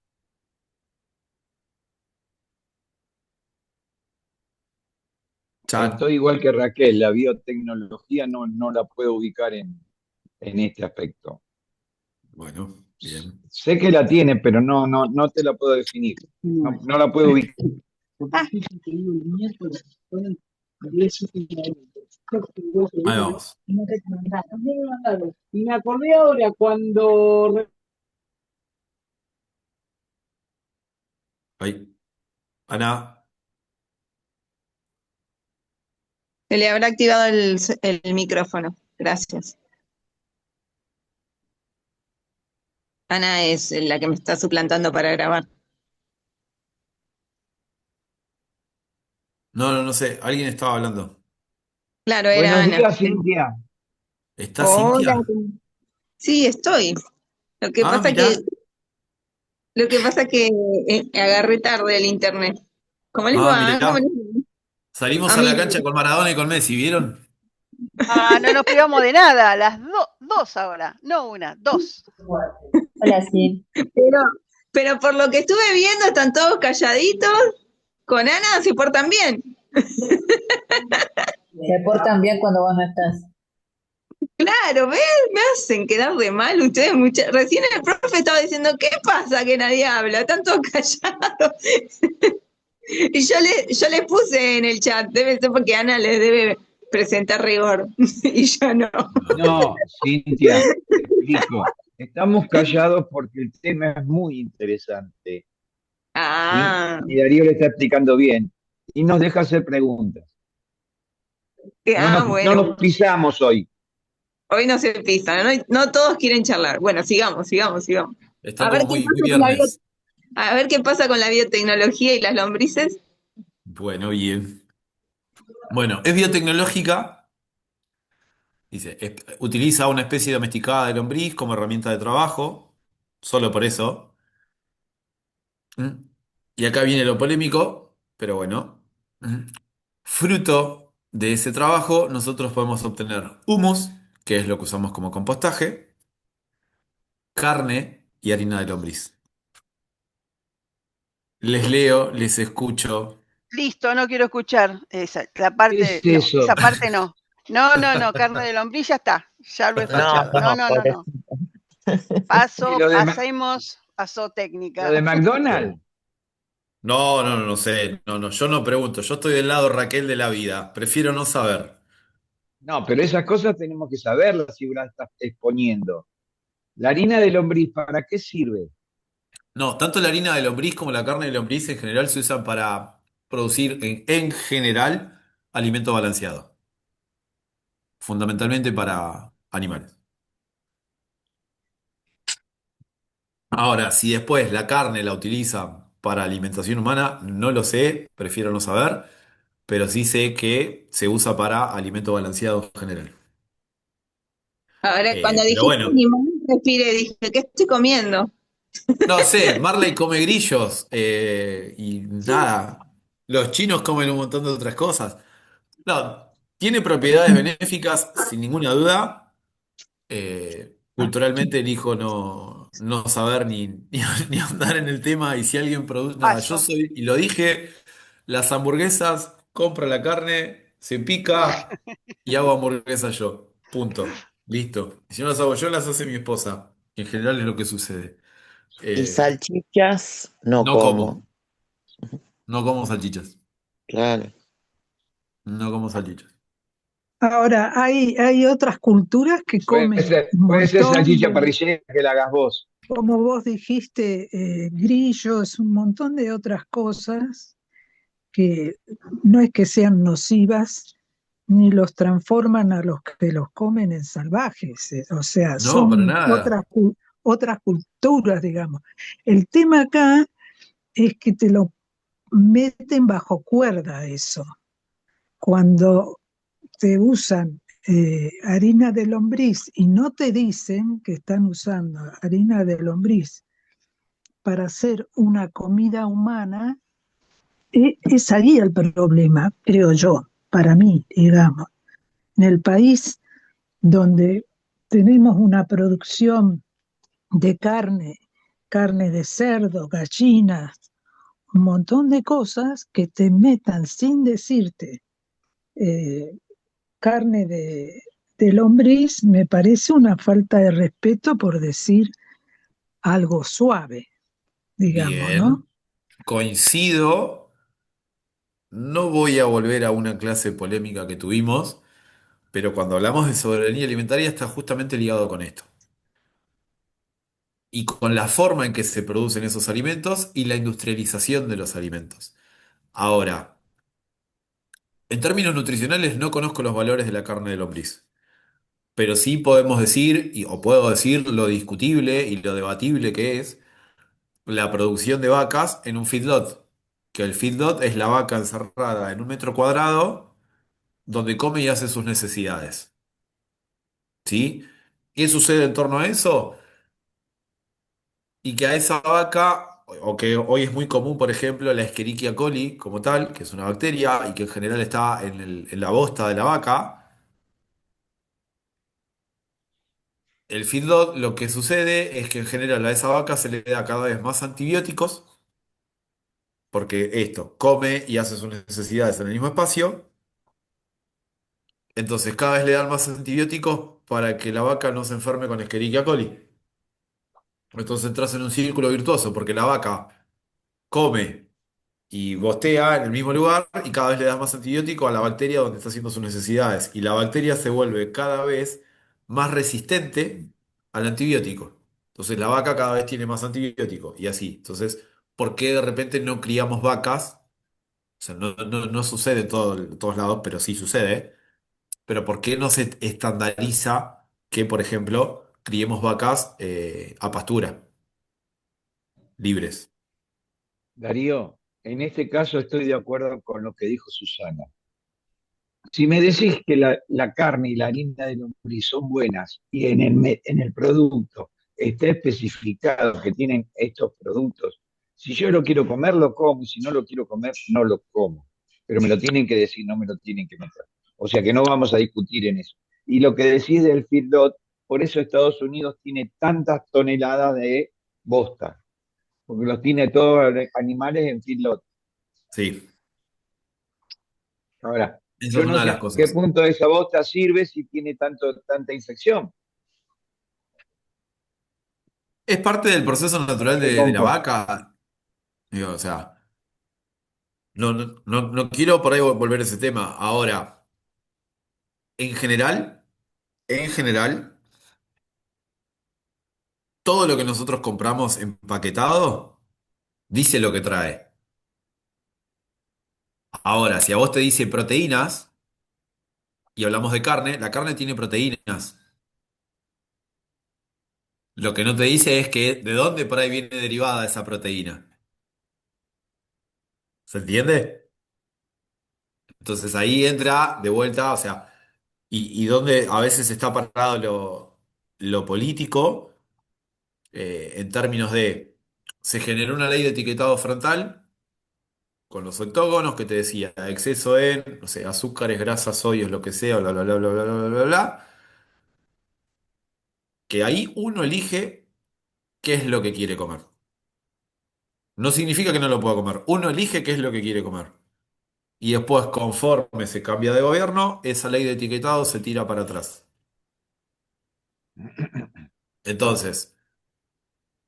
Chan. Estoy igual que Raquel, la biotecnología no la puedo ubicar en este aspecto. Bueno, bien. Sé que la tiene, pero no te la puedo definir. No la puedo ubicar. Ahí vamos. Y me acordé ahora cuando Ahí. Ana. Se le habrá activado el micrófono. Gracias. Ana es la que me está suplantando para grabar. No sé. Alguien estaba hablando. Claro, era Buenos Ana. días, Cintia. ¿Está Hola. Cintia? Sí, estoy. Lo que Ah, pasa que, mirá. lo que pasa que agarré tarde el internet. ¿Cómo les Ah, va? ¿Cómo mirá. les va? Salimos A a mí, la cancha con Maradona y con Messi, ¿vieron? Ah, no nos privamos de nada, las dos ahora, no una, dos. Hola, sí. pero, pero por lo que estuve viendo, están todos calladitos. Con Ana se portan bien. Se portan bien cuando vos no estás. Claro, ¿ves? Me hacen quedar de mal ustedes. Recién el profe estaba diciendo, ¿qué pasa que nadie habla? Están todos callados. Y yo les puse en el chat, debe ser porque Ana les debe presentar rigor. Y yo no. No, Cintia, te explico. Estamos callados porque el tema es muy interesante, ¿sí? Ah, Y Darío le está explicando bien y nos deja hacer preguntas. No bueno. nos pisamos hoy. Hoy no se pisan, ¿no? No todos quieren charlar. Bueno, sigamos, sigamos, sigamos. Están A ver como qué muy, muy pasa con viernes. a ver qué pasa con la biotecnología y las lombrices. Bueno, bien. Bueno, es biotecnológica. Dice, utiliza una especie domesticada de lombriz como herramienta de trabajo. Solo por eso. ¿Mm? Y acá viene lo polémico, pero bueno. ¿Mm? Fruto de ese trabajo, nosotros podemos obtener humus, que es lo que usamos como compostaje, carne y harina de lombriz. Les leo, les escucho. Listo, no quiero escuchar esa, la ¿Qué es parte, no, eso? esa parte no. No, no, no, carne de lombriz ya está, ya lo he No, escuchado. No, no, no, no, no. pobrecito. ¿Y Pasemos a lo zootécnica. de McDonald's? No, no, no, no sé. No, no, yo no pregunto. Yo estoy del lado Raquel de la vida. Prefiero no saber. No, pero esas cosas tenemos que saberlas si las estás exponiendo. La harina de lombriz, ¿para qué sirve? No, tanto la harina de lombriz como la carne de lombriz en general se usan para producir en general alimento balanceado. Fundamentalmente para animales. Ahora, si después la carne la utilizan para alimentación humana, no lo sé, prefiero no saber, pero sí sé que se usa para alimento balanceado en general. Ahora, cuando Pero dijiste bueno, animal, respiré, dije, ¿qué estoy comiendo? no sé, Marley come grillos y nada, los chinos comen un montón de otras cosas. No, tiene propiedades benéficas sin ninguna duda. Culturalmente elijo no saber ni andar en el tema y si alguien produce... Nada, yo Paso. soy, y lo dije, las hamburguesas, compro la carne, se pica y hago hamburguesas yo. Punto. Listo. Y si no las hago yo, las hace mi esposa. En general es lo que sucede. Y Eh, salchichas, no no como. como, no como salchichas. Claro. No como salchichas. Ahora, hay otras culturas que comen un Puede ser montón salchicha de, parrillera que la hagas vos. como vos dijiste, grillos, un montón de otras cosas que no es que sean nocivas, ni los transforman a los que los comen en salvajes, o sea, No, para son nada. otras culturas, digamos. El tema acá es que te lo meten bajo cuerda eso. Cuando te usan harina de lombriz y no te dicen que están usando harina de lombriz para hacer una comida humana, es ahí el problema, creo yo, para mí, digamos. En el país donde tenemos una producción de carne, carne de cerdo, gallinas, un montón de cosas que te metan sin decirte eh, carne de lombriz, me parece una falta de respeto por decir algo suave, digamos, ¿no? Bien. Coincido. No voy a volver a una clase polémica que tuvimos, pero cuando hablamos de soberanía alimentaria está justamente ligado con esto. Y con la forma en que se producen esos alimentos y la industrialización de los alimentos. Ahora, en términos nutricionales no conozco los valores de la carne de lombriz, pero sí podemos decir, o puedo decir lo discutible y lo debatible que es la producción de vacas en un feedlot. Que el feedlot es la vaca encerrada en un metro cuadrado donde come y hace sus necesidades. ¿Sí? ¿Qué sucede en torno a eso? Y que a esa vaca, o que hoy es muy común, por ejemplo, la Escherichia coli como tal, que es una bacteria y que en general está en la bosta de la vaca, el feedlot lo que sucede es que en general a esa vaca se le da cada vez más antibióticos, porque esto come y hace sus necesidades en el mismo espacio, Entonces cada vez le dan más antibióticos para que la vaca no se enferme con Escherichia coli. Entonces entras en un círculo virtuoso porque la vaca come y bostea en el mismo lugar y cada vez le das más antibiótico a la bacteria donde está haciendo sus necesidades. Y la bacteria se vuelve cada vez más resistente al antibiótico. Entonces la vaca cada vez tiene más antibiótico y así. Entonces, ¿por qué de repente no criamos vacas? O sea, no sucede en todos lados, pero sí sucede. Pero ¿por qué no se estandariza que, por ejemplo, criemos vacas a pastura, libres? Darío, en este caso estoy de acuerdo con lo que dijo Susana. Si me decís que la carne y la harina de lombriz son buenas y en el producto está especificado que tienen estos productos, si yo lo quiero comer, lo como, y si no lo quiero comer, no lo como. Pero me lo tienen que decir, no me lo tienen que meter. O sea que no vamos a discutir en eso. Y lo que decís del feedlot, por eso Estados Unidos tiene tantas toneladas de bosta, porque los tiene todos los animales en feedlot. Sí, Ahora, esa yo es no una de sé las en qué cosas. punto esa bosta sirve si tiene tanta infección. Es parte del proceso natural de la vaca. Digo, o sea, no quiero por ahí volver a ese tema. Ahora, en general, en general, todo lo que nosotros compramos empaquetado dice lo que trae. Ahora, si a vos te dice proteínas y hablamos de carne, la carne tiene proteínas. Lo que no te dice es que de dónde por ahí viene derivada esa proteína. ¿Se entiende? Entonces ahí entra de vuelta, o sea, y donde a veces está parado lo político, en términos de, se generó una ley de etiquetado frontal con los octógonos que te decía, exceso en, no sé, azúcares, grasas, sodio, lo que sea, bla, bla, bla, bla, bla, bla, bla, bla, que ahí uno elige qué es lo que quiere comer. No significa que no lo pueda comer, uno elige qué es lo que quiere comer. Y después, conforme se cambia de gobierno, esa ley de etiquetado se tira para atrás. Entonces,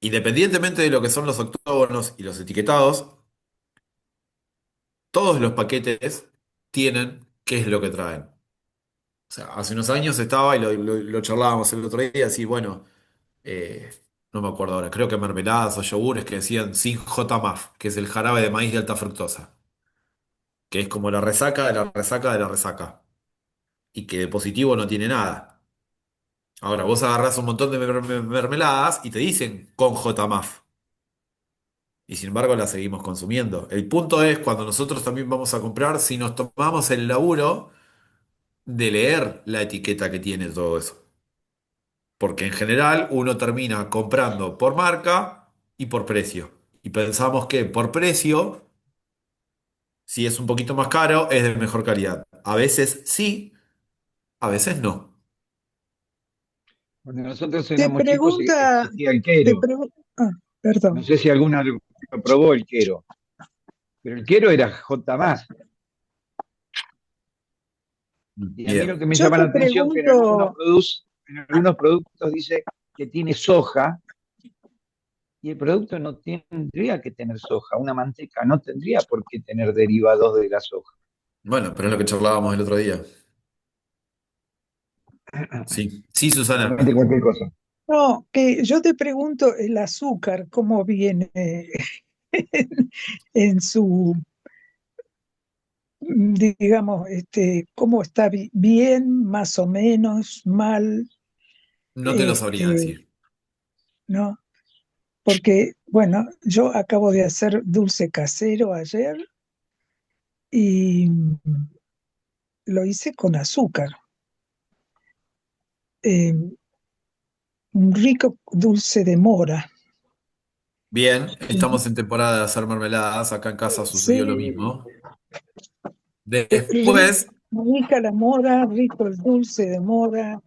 independientemente de lo que son los octógonos y los etiquetados, todos los paquetes tienen qué es lo que traen. O sea, hace unos años estaba, y lo charlábamos el otro día, así, bueno, eh, no me acuerdo ahora, creo que mermeladas o yogures que decían sin J-MAF, que es el jarabe de maíz de alta fructosa, que es como la resaca de la resaca de la resaca, y que de positivo no tiene nada. Ahora, vos agarrás un montón de mermeladas y te dicen con J-MAF. Y sin embargo la seguimos consumiendo. El punto es cuando nosotros también vamos a comprar, si nos tomamos el laburo de leer la etiqueta que tiene todo eso. Porque en general uno termina comprando por marca y por precio. Y pensamos que por precio, si es un poquito más caro, es de mejor calidad. A veces sí, a veces no. Cuando nosotros Te éramos chicos pregunta, existía el te quero. pregunta, No perdón. sé si alguna lo probó el quero, pero el quero era J más. Y a mí lo Bien. que me Yo llama te la atención que pregunto, en algunos productos dice que tiene soja y el producto no tendría que tener soja. Una manteca no tendría por qué tener derivados de la soja. Bueno, pero es lo que charlábamos el otro día. Sí, sí, Susana. Solamente cualquier cosa. no, que yo te pregunto el azúcar, cómo viene en su, digamos, cómo está bien, más o menos, mal, No te lo sabría este, decir. ¿no? Porque, bueno, yo acabo de hacer dulce casero ayer y lo hice con azúcar. Eh, un rico dulce de mora. Bien, estamos en temporada de hacer mermeladas. Acá en casa sucedió lo Sí, mismo. ri- Después, rica la mora, rico el dulce de mora, hay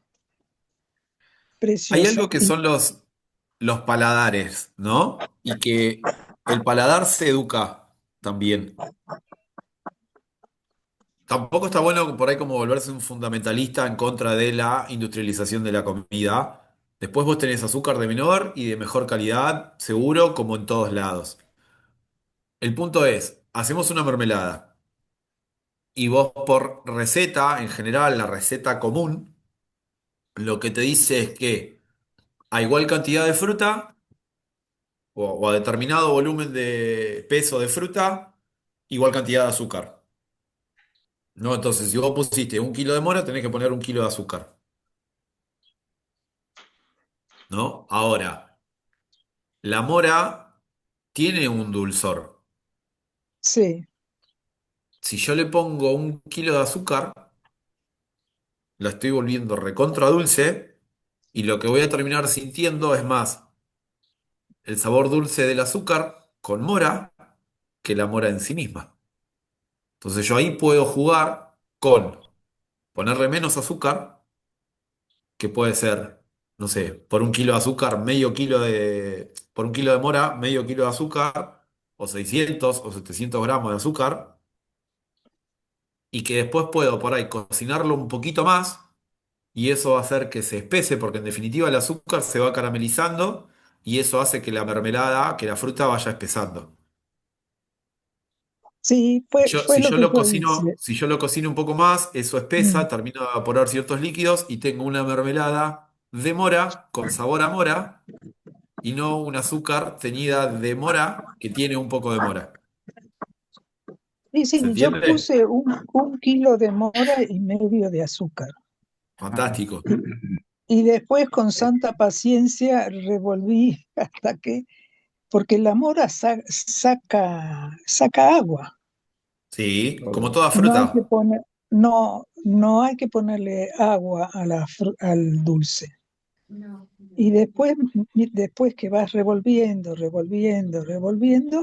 precioso. algo que son los paladares, ¿no? Y que el paladar se educa también. Tampoco está bueno por ahí como volverse un fundamentalista en contra de la industrialización de la comida. Después vos tenés azúcar de menor y de mejor calidad, seguro, como en todos lados. El punto es, hacemos una mermelada y vos por receta, en general, la receta común, lo que te dice es que a igual cantidad de fruta o a determinado volumen de peso de fruta, igual cantidad de azúcar. ¿No? Entonces, si vos pusiste 1 kilo de mora, tenés que poner 1 kilo de azúcar. ¿No? Ahora, la mora tiene un dulzor. Sí, Si yo le pongo 1 kilo de azúcar, la estoy volviendo recontra dulce y lo que voy a terminar sintiendo es más el sabor dulce del azúcar con mora que la mora en sí misma. Entonces yo ahí puedo jugar con ponerle menos azúcar, que puede ser, no sé, por 1 kilo de azúcar, por 1 kilo de mora, medio kilo de azúcar, o 600 o 700 gramos de azúcar, y que después puedo por ahí cocinarlo un poquito más, y eso va a hacer que se espese, porque en definitiva el azúcar se va caramelizando, y eso hace que la mermelada, que la fruta vaya espesando. sí, fue Si lo yo que lo yo cocino, hice. si yo lo cocino un poco más, eso Mm. espesa, termino de evaporar ciertos líquidos y tengo una mermelada de mora con sabor a mora y no un azúcar teñida de mora que tiene un poco de mora. Y ¿Se sí, yo entiende? puse 1 kilo de mora y medio de azúcar. Fantástico. Y después con santa paciencia revolví hasta que, porque la mora saca agua. Sí, como Todo. toda No hay que fruta. poner, no hay que ponerle agua al dulce. Y después que vas revolviendo,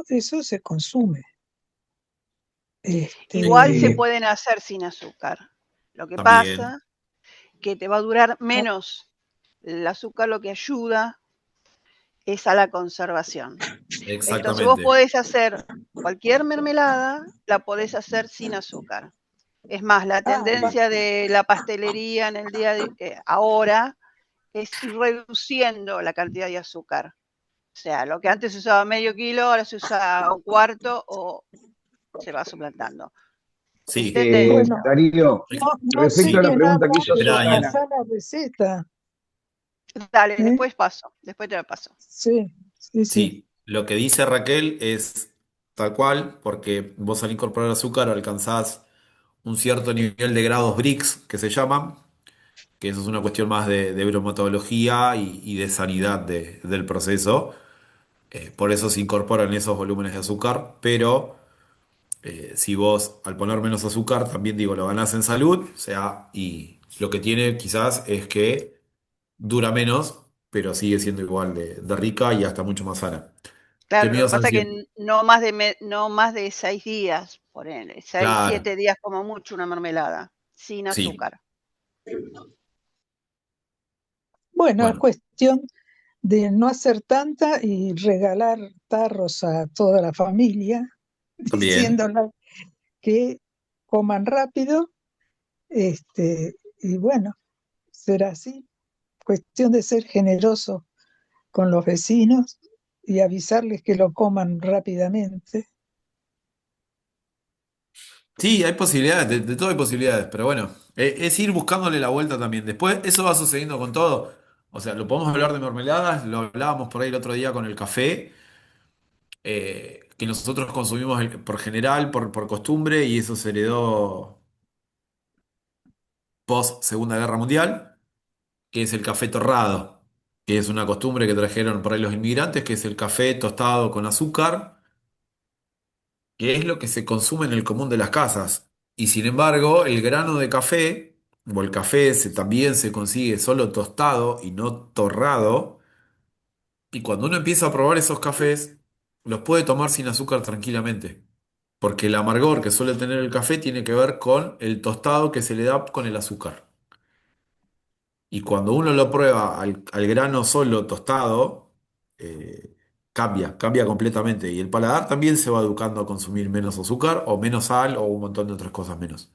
eso se consume. Igual se Este, pueden hacer sin azúcar. Lo que También. pasa que te va a durar menos. El azúcar lo que ayuda es a la conservación. Entonces vos Exactamente. podés hacer cualquier mermelada, la podés hacer sin azúcar. Es más, la ah, va- tendencia de la pastelería en el día de ahora es ir reduciendo la cantidad de azúcar. O sea, lo que antes se usaba medio kilo, ahora se usa un cuarto o se va suplantando. Es Sí. tendencia. bueno, Darío, no respecto a la siguen pregunta que hizo hablando, Esperá, me Daniela. Susana, pasá la receta. Dale, ¿Eh? después paso, después te la paso. Sí, sí, sí. Sí, lo que dice Raquel es tal cual, porque vos al incorporar azúcar alcanzás un cierto nivel de grados Brix, que se llaman, que eso es una cuestión más de bromatología y de sanidad del proceso. Por eso se incorporan esos volúmenes de azúcar, pero si vos al poner menos azúcar, también digo, lo ganás en salud, o sea, y lo que tiene quizás es que dura menos, pero sigue siendo igual de rica y hasta mucho más sana. ¿Qué Claro, me lo que ibas a pasa es decir? que no más de 6 días, ponele, 6, Claro, 7 días como mucho una mermelada, sin sí. azúcar. Bueno, es Bueno, cuestión de no hacer tanta y regalar tarros a toda la familia, también. diciéndoles que coman rápido, y bueno, será así. Cuestión de ser generoso con los vecinos y avisarles que lo coman rápidamente. Sí, hay posibilidades, de todo hay posibilidades, pero bueno, es ir buscándole la vuelta también. Después, eso va sucediendo con todo. O sea, lo podemos hablar de mermeladas, lo hablábamos por ahí el otro día con el café, que nosotros consumimos por general, por costumbre, y eso se heredó post Segunda Guerra Mundial, que es el café torrado, que es una costumbre que trajeron por ahí los inmigrantes, que es el café tostado con azúcar, que es lo que se consume en el común de las casas. Y sin embargo, el grano de café, o el café también se consigue solo tostado y no torrado, y cuando uno empieza a probar esos cafés, los puede tomar sin azúcar tranquilamente. Porque el amargor que suele tener el café tiene que ver con el tostado que se le da con el azúcar. Y cuando uno lo prueba al grano solo tostado, cambia completamente. Y el paladar también se va educando a consumir menos azúcar o menos sal o un montón de otras cosas menos.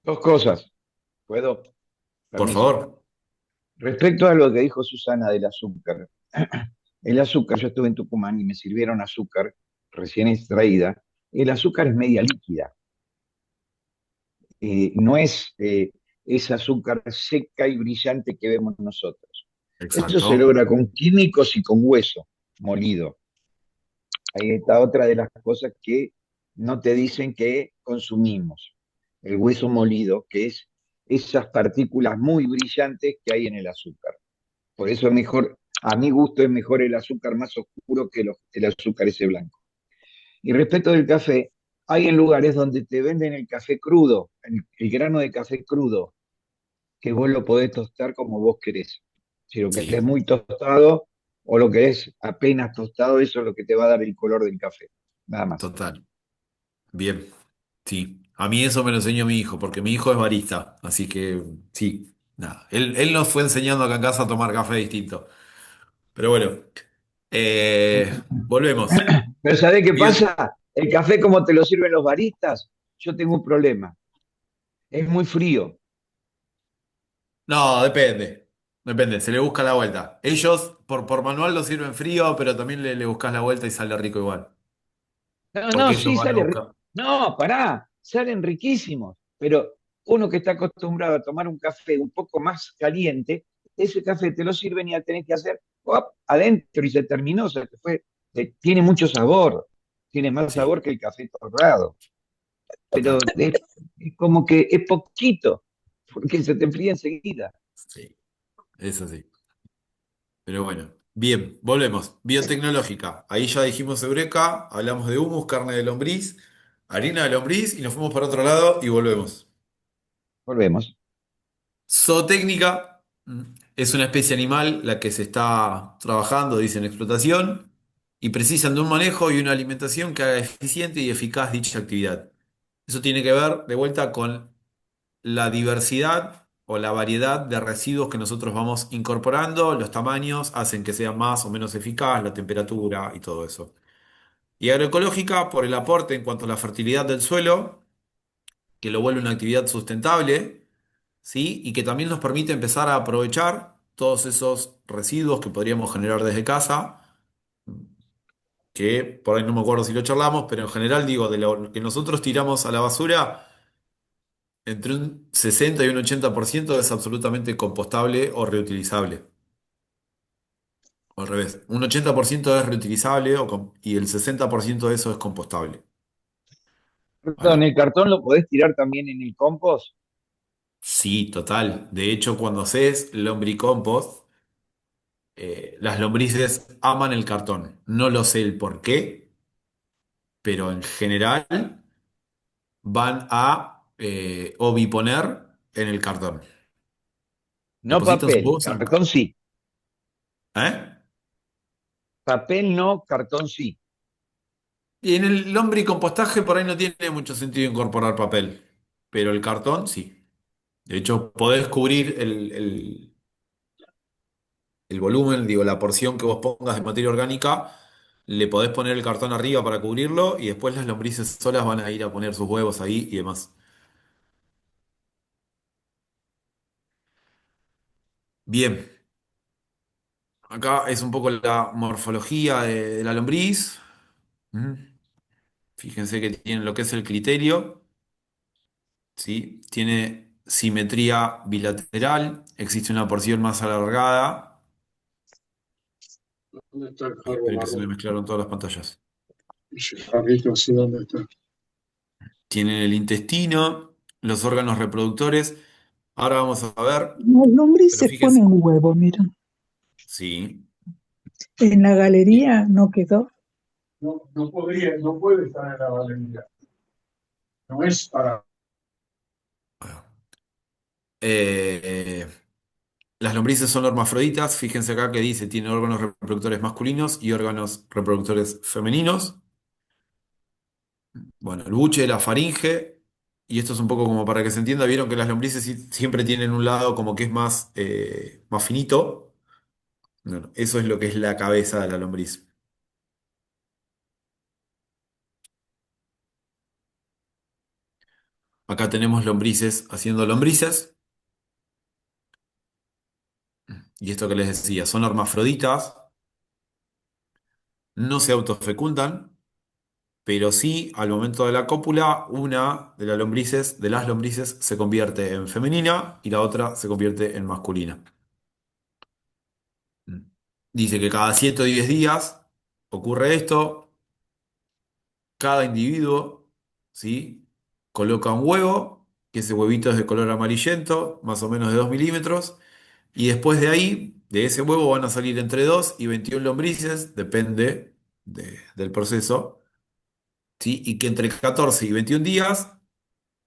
Dos cosas, ¿puedo? Por Permiso. favor. Respecto a lo que dijo Susana del azúcar, el azúcar, yo estuve en Tucumán y me sirvieron azúcar recién extraída. El azúcar es media líquida, no es esa azúcar seca y brillante que vemos nosotros. Eso se Exacto. logra con químicos y con hueso molido. Ahí está otra de las cosas que no te dicen que consumimos. El hueso molido, que es esas partículas muy brillantes que hay en el azúcar. Por eso es mejor, a mi gusto es mejor el azúcar más oscuro que el azúcar ese blanco. Y respecto del café, hay en lugares donde te venden el café crudo, el grano de café crudo, que vos lo podés tostar como vos querés. Si lo querés Sí, muy tostado o lo querés apenas tostado, eso es lo que te va a dar el color del café. Nada más. total. Bien. Sí. A mí eso me lo enseñó mi hijo, porque mi hijo es barista. Así que sí. Nada. Él nos fue enseñando acá en casa a tomar café distinto. Pero bueno. Volvemos. Pero ¿sabés qué Bio- pasa? El café como te lo sirven los baristas, yo tengo un problema. Es muy frío. No, depende. Depende, se le busca la vuelta. Ellos por manual lo sirven frío, pero también le buscas la vuelta y sale rico igual. No, no, Porque ellos sí, van a sale. buscar. No, pará, salen riquísimos. Pero uno que está acostumbrado a tomar un café un poco más caliente, ese café te lo sirven y ya tenés que hacer ¡op! Adentro y se terminó, se te fue. Tiene mucho sabor, tiene más Sí, sabor que el café torrado. Pero total. es como que es poquito, porque se te enfría enseguida. Sí, es así. Pero bueno, bien, volvemos. Biotecnológica. Ahí ya dijimos Eureka, hablamos de humus, carne de lombriz, harina de lombriz y nos fuimos para otro lado y volvemos. Volvemos. Zootécnica es una especie animal la que se está trabajando, dicen explotación, y precisan de un manejo y una alimentación que haga eficiente y eficaz dicha actividad. Eso tiene que ver de vuelta con la diversidad o la variedad de residuos que nosotros vamos incorporando, los tamaños hacen que sea más o menos eficaz, la temperatura y todo eso. Y agroecológica por el aporte en cuanto a la fertilidad del suelo, que lo vuelve una actividad sustentable, ¿sí? Y que también nos permite empezar a aprovechar todos esos residuos que podríamos generar desde casa, que por ahí no me acuerdo si lo charlamos, pero en general digo, de lo que nosotros tiramos a la basura, entre un 60 y un 80% es absolutamente compostable o reutilizable. O al revés, un 80% es reutilizable y el 60% de eso es compostable. Perdón, ¿Vale? ¿el cartón lo podés tirar también en el compost? Sí, total. De hecho, cuando haces lombricompost, las lombrices aman el cartón. No lo sé el por qué, pero en general van a oviponer en el cartón. No Depositan sus papel, huevos en... cartón sí. ¿Eh? Papel no, cartón sí. Y en el lombricompostaje por ahí no tiene mucho sentido incorporar papel, pero el cartón sí. De hecho, podés cubrir el volumen, digo, la porción que vos pongas de materia orgánica, le podés poner el cartón arriba para cubrirlo y después las lombrices solas van a ir a poner sus huevos ahí y demás. Bien, acá es un poco la morfología de la lombriz. Mm. Fíjense que tiene lo que es el criterio, ¿sí? Tiene simetría bilateral, existe una porción más alargada. ¿Dónde está el Ay, jarro esperen que se me marrón? mezclaron todas las pantallas. Ese jarrito así, ¿dónde está? Tienen el intestino, los órganos reproductores. Ahora vamos a ver, Los pero lombrices fíjense, ponen huevo, mira. sí. En la Y- galería no quedó. No, no podría, no puede estar en la galería. No es para. eh, las lombrices son hermafroditas. Fíjense acá que dice, tiene órganos reproductores masculinos y órganos reproductores femeninos. Bueno, el buche, la faringe, y esto es un poco como para que se entienda, vieron que las lombrices siempre tienen un lado como que es más, más finito. Bueno, eso es lo que es la cabeza de la lombriz. Acá tenemos lombrices haciendo lombrices. Y esto que les decía, son hermafroditas, no se autofecundan, pero sí al momento de la cópula, una de las lombrices se convierte en femenina y la otra se convierte en masculina. Mm. Dice que cada 7 o 10 días ocurre esto, cada individuo, ¿sí? Coloca un huevo, que ese huevito es de color amarillento, más o menos de 2 milímetros, y después de ahí, de ese huevo van a salir entre 2 y 21 lombrices, depende del proceso, ¿sí? Y que entre 14 y 21 días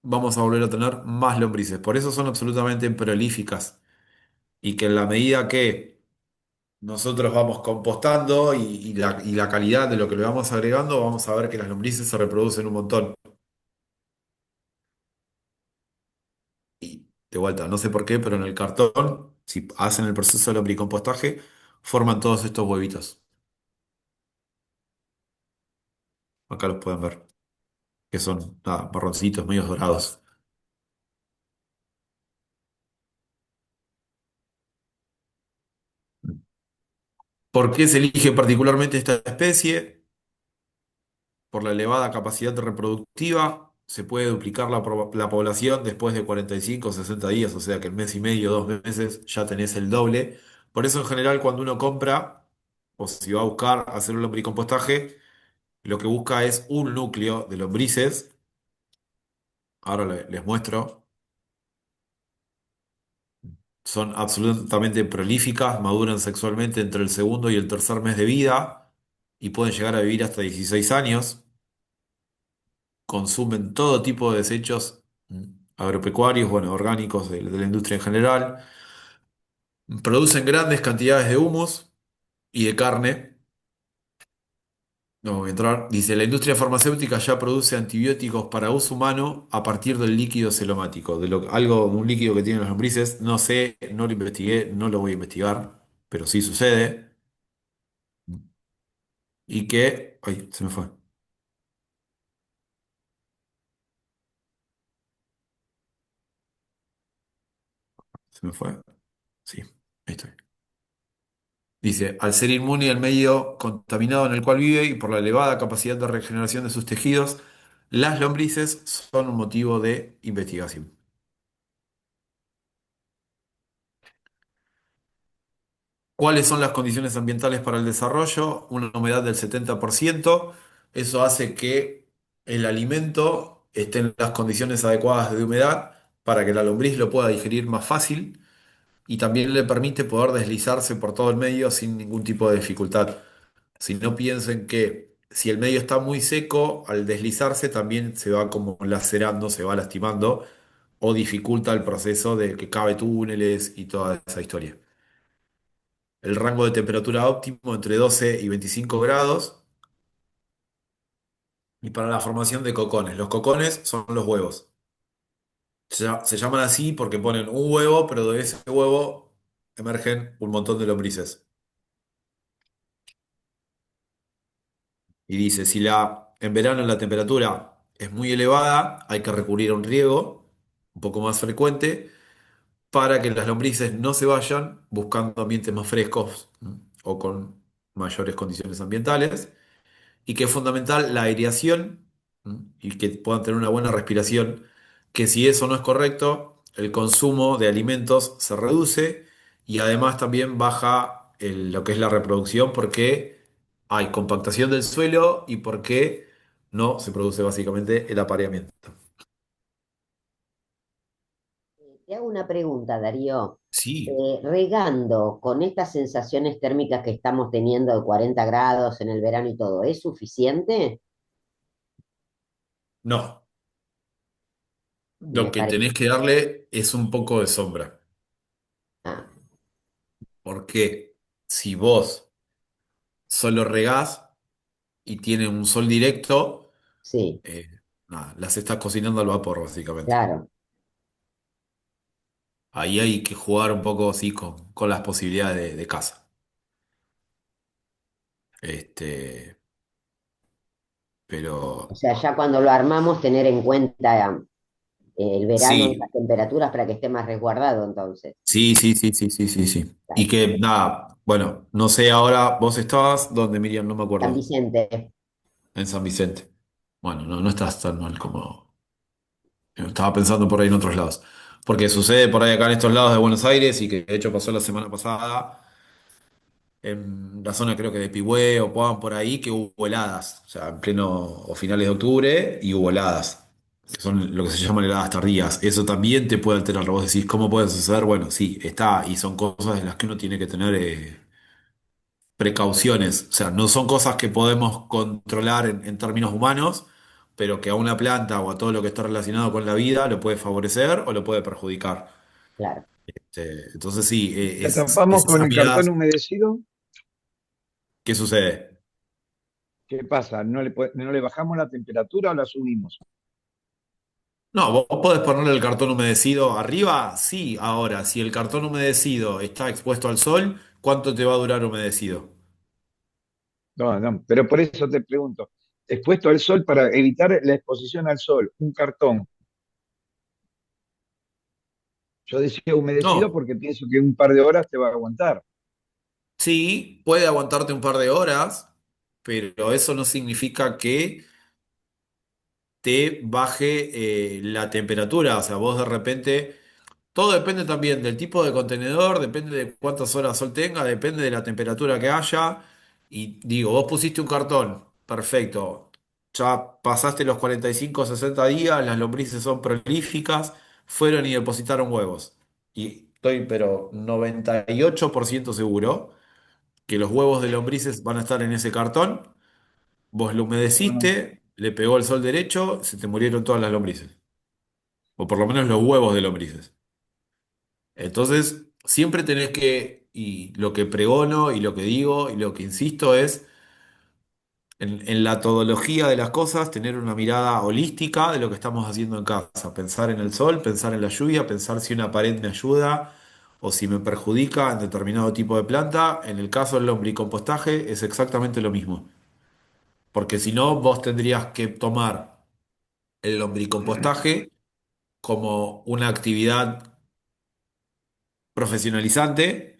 vamos a volver a tener más lombrices. Por eso son absolutamente prolíficas y que en la medida que nosotros vamos compostando y la calidad de lo que le vamos agregando, vamos a ver que las lombrices se reproducen un montón. Y de vuelta, no sé por qué, pero en el cartón, si hacen el proceso de lombricompostaje, forman todos estos huevitos. Acá los pueden ver, que son nada, marroncitos, medios dorados. ¿Por qué se elige particularmente esta especie? Por la elevada capacidad reproductiva, se puede duplicar la población después de 45 o 60 días, o sea que en mes y medio, 2 meses, ya tenés el doble. Por eso en general cuando uno compra, o si va a buscar hacer un lombricompostaje, lo que busca es un núcleo de lombrices. Ahora les muestro. Son absolutamente prolíficas, maduran sexualmente entre el segundo y el tercer mes de vida y pueden llegar a vivir hasta 16 años. Consumen todo tipo de desechos agropecuarios, bueno, orgánicos de la industria en general. Producen grandes cantidades de humus y de carne. No voy a entrar. Dice, la industria farmacéutica ya produce antibióticos para uso humano a partir del líquido celomático, algo de un líquido que tienen los lombrices. No sé, no lo investigué, no lo voy a investigar, pero sí sucede. Y que... Ay, se me fue. ¿Se me fue? Sí, ahí estoy. Dice, al ser inmune al medio contaminado en el cual vive y por la elevada capacidad de regeneración de sus tejidos, las lombrices son un motivo de investigación. ¿Cuáles son las condiciones ambientales para el desarrollo? Una humedad del 70%. Eso hace que el alimento esté en las condiciones adecuadas de humedad para que la lombriz lo pueda digerir más fácil y también le permite poder deslizarse por todo el medio sin ningún tipo de dificultad. Si no piensen que si el medio está muy seco, al deslizarse también se va como lacerando, se va lastimando o dificulta el proceso de que cabe túneles y toda esa historia. El rango de temperatura óptimo entre 12 y 25 grados y para la formación de cocones. Los cocones son los huevos. Se llaman así porque ponen un huevo, pero de ese huevo emergen un montón de lombrices. Y dice, en verano la temperatura es muy elevada, hay que recurrir a un riego un poco más frecuente para que las lombrices no se vayan buscando ambientes más frescos o con mayores condiciones ambientales. Y que es fundamental la aireación y que puedan tener una buena respiración, que si eso no es correcto, el consumo de alimentos se reduce y además también baja lo que es la reproducción porque hay compactación del suelo y porque no se produce básicamente el apareamiento. Te hago una pregunta, Darío. Sí, Regando con estas sensaciones térmicas que estamos teniendo de 40 grados en el verano y todo, ¿es suficiente? no. Lo Me que parece. tenés que darle es un poco de sombra, Ah, porque si vos solo regás y tiene un sol directo, sí, eh, nada, las estás cocinando al vapor, básicamente. claro. Ahí hay que jugar un poco así con las posibilidades de caza. Este, O pero sea, ya cuando lo armamos, tener en cuenta el verano esas Sí, temperaturas para que esté más resguardado entonces. sí, sí, sí, sí, sí, sí, sí. Y Claro. que nada, bueno, no sé ahora, vos estabas, ¿dónde, Miriam? No me San acuerdo. Vicente, En San Vicente. Bueno, no, no estás tan mal como estaba pensando por ahí en otros lados. Porque sucede por ahí acá en estos lados de Buenos Aires y que de hecho pasó la semana pasada en la zona creo que de Pigüé o Puan por ahí que hubo heladas. O sea, en pleno o finales de octubre y hubo heladas. Que son lo que se llaman heladas tardías. Eso también te puede alterar. Vos decís, ¿cómo puede suceder? Bueno, sí, está. Y son cosas en las que uno tiene que tener precauciones. O sea, no son cosas que podemos controlar en términos humanos, pero que a una planta o a todo lo que está relacionado con la vida lo puede favorecer o lo puede perjudicar. claro. Entonces sí, ¿La es tapamos con esa el mirada. cartón humedecido? ¿Qué sucede? ¿Qué pasa? ¿No le bajamos la temperatura o la subimos? No, vos podés ponerle el cartón humedecido arriba, sí, ahora, si el cartón humedecido está expuesto al sol, ¿cuánto te va a durar humedecido? No, no, pero por eso te pregunto. Expuesto al sol para evitar la exposición al sol, un cartón. Yo decía humedecido No, porque pienso que un par de horas te va a aguantar. sí, puede aguantarte un par de horas, pero eso no significa que te baje la temperatura. O sea, vos de repente, todo depende también del tipo de contenedor, depende de cuántas horas sol tenga, depende de la temperatura que haya. Y digo, vos pusiste un cartón, perfecto. Ya pasaste los 45 o 60 días, las lombrices son prolíficas, fueron y depositaron huevos. Y estoy, pero 98% seguro que los huevos de lombrices van a estar en ese cartón. Vos lo Bueno, humedeciste, le pegó el sol derecho, se te murieron todas las lombrices. O por lo menos los huevos de lombrices. Entonces, siempre tenés que, y lo que pregono y lo que digo y lo que insisto es, en la todología de las cosas, tener una mirada holística de lo que estamos haciendo en casa. Pensar en el sol, pensar en la lluvia, pensar si una pared me ayuda o si me perjudica en determinado tipo de planta. En el caso del lombricompostaje es exactamente lo mismo. Porque si no, vos tendrías que tomar el lombricompostaje como una actividad profesionalizante,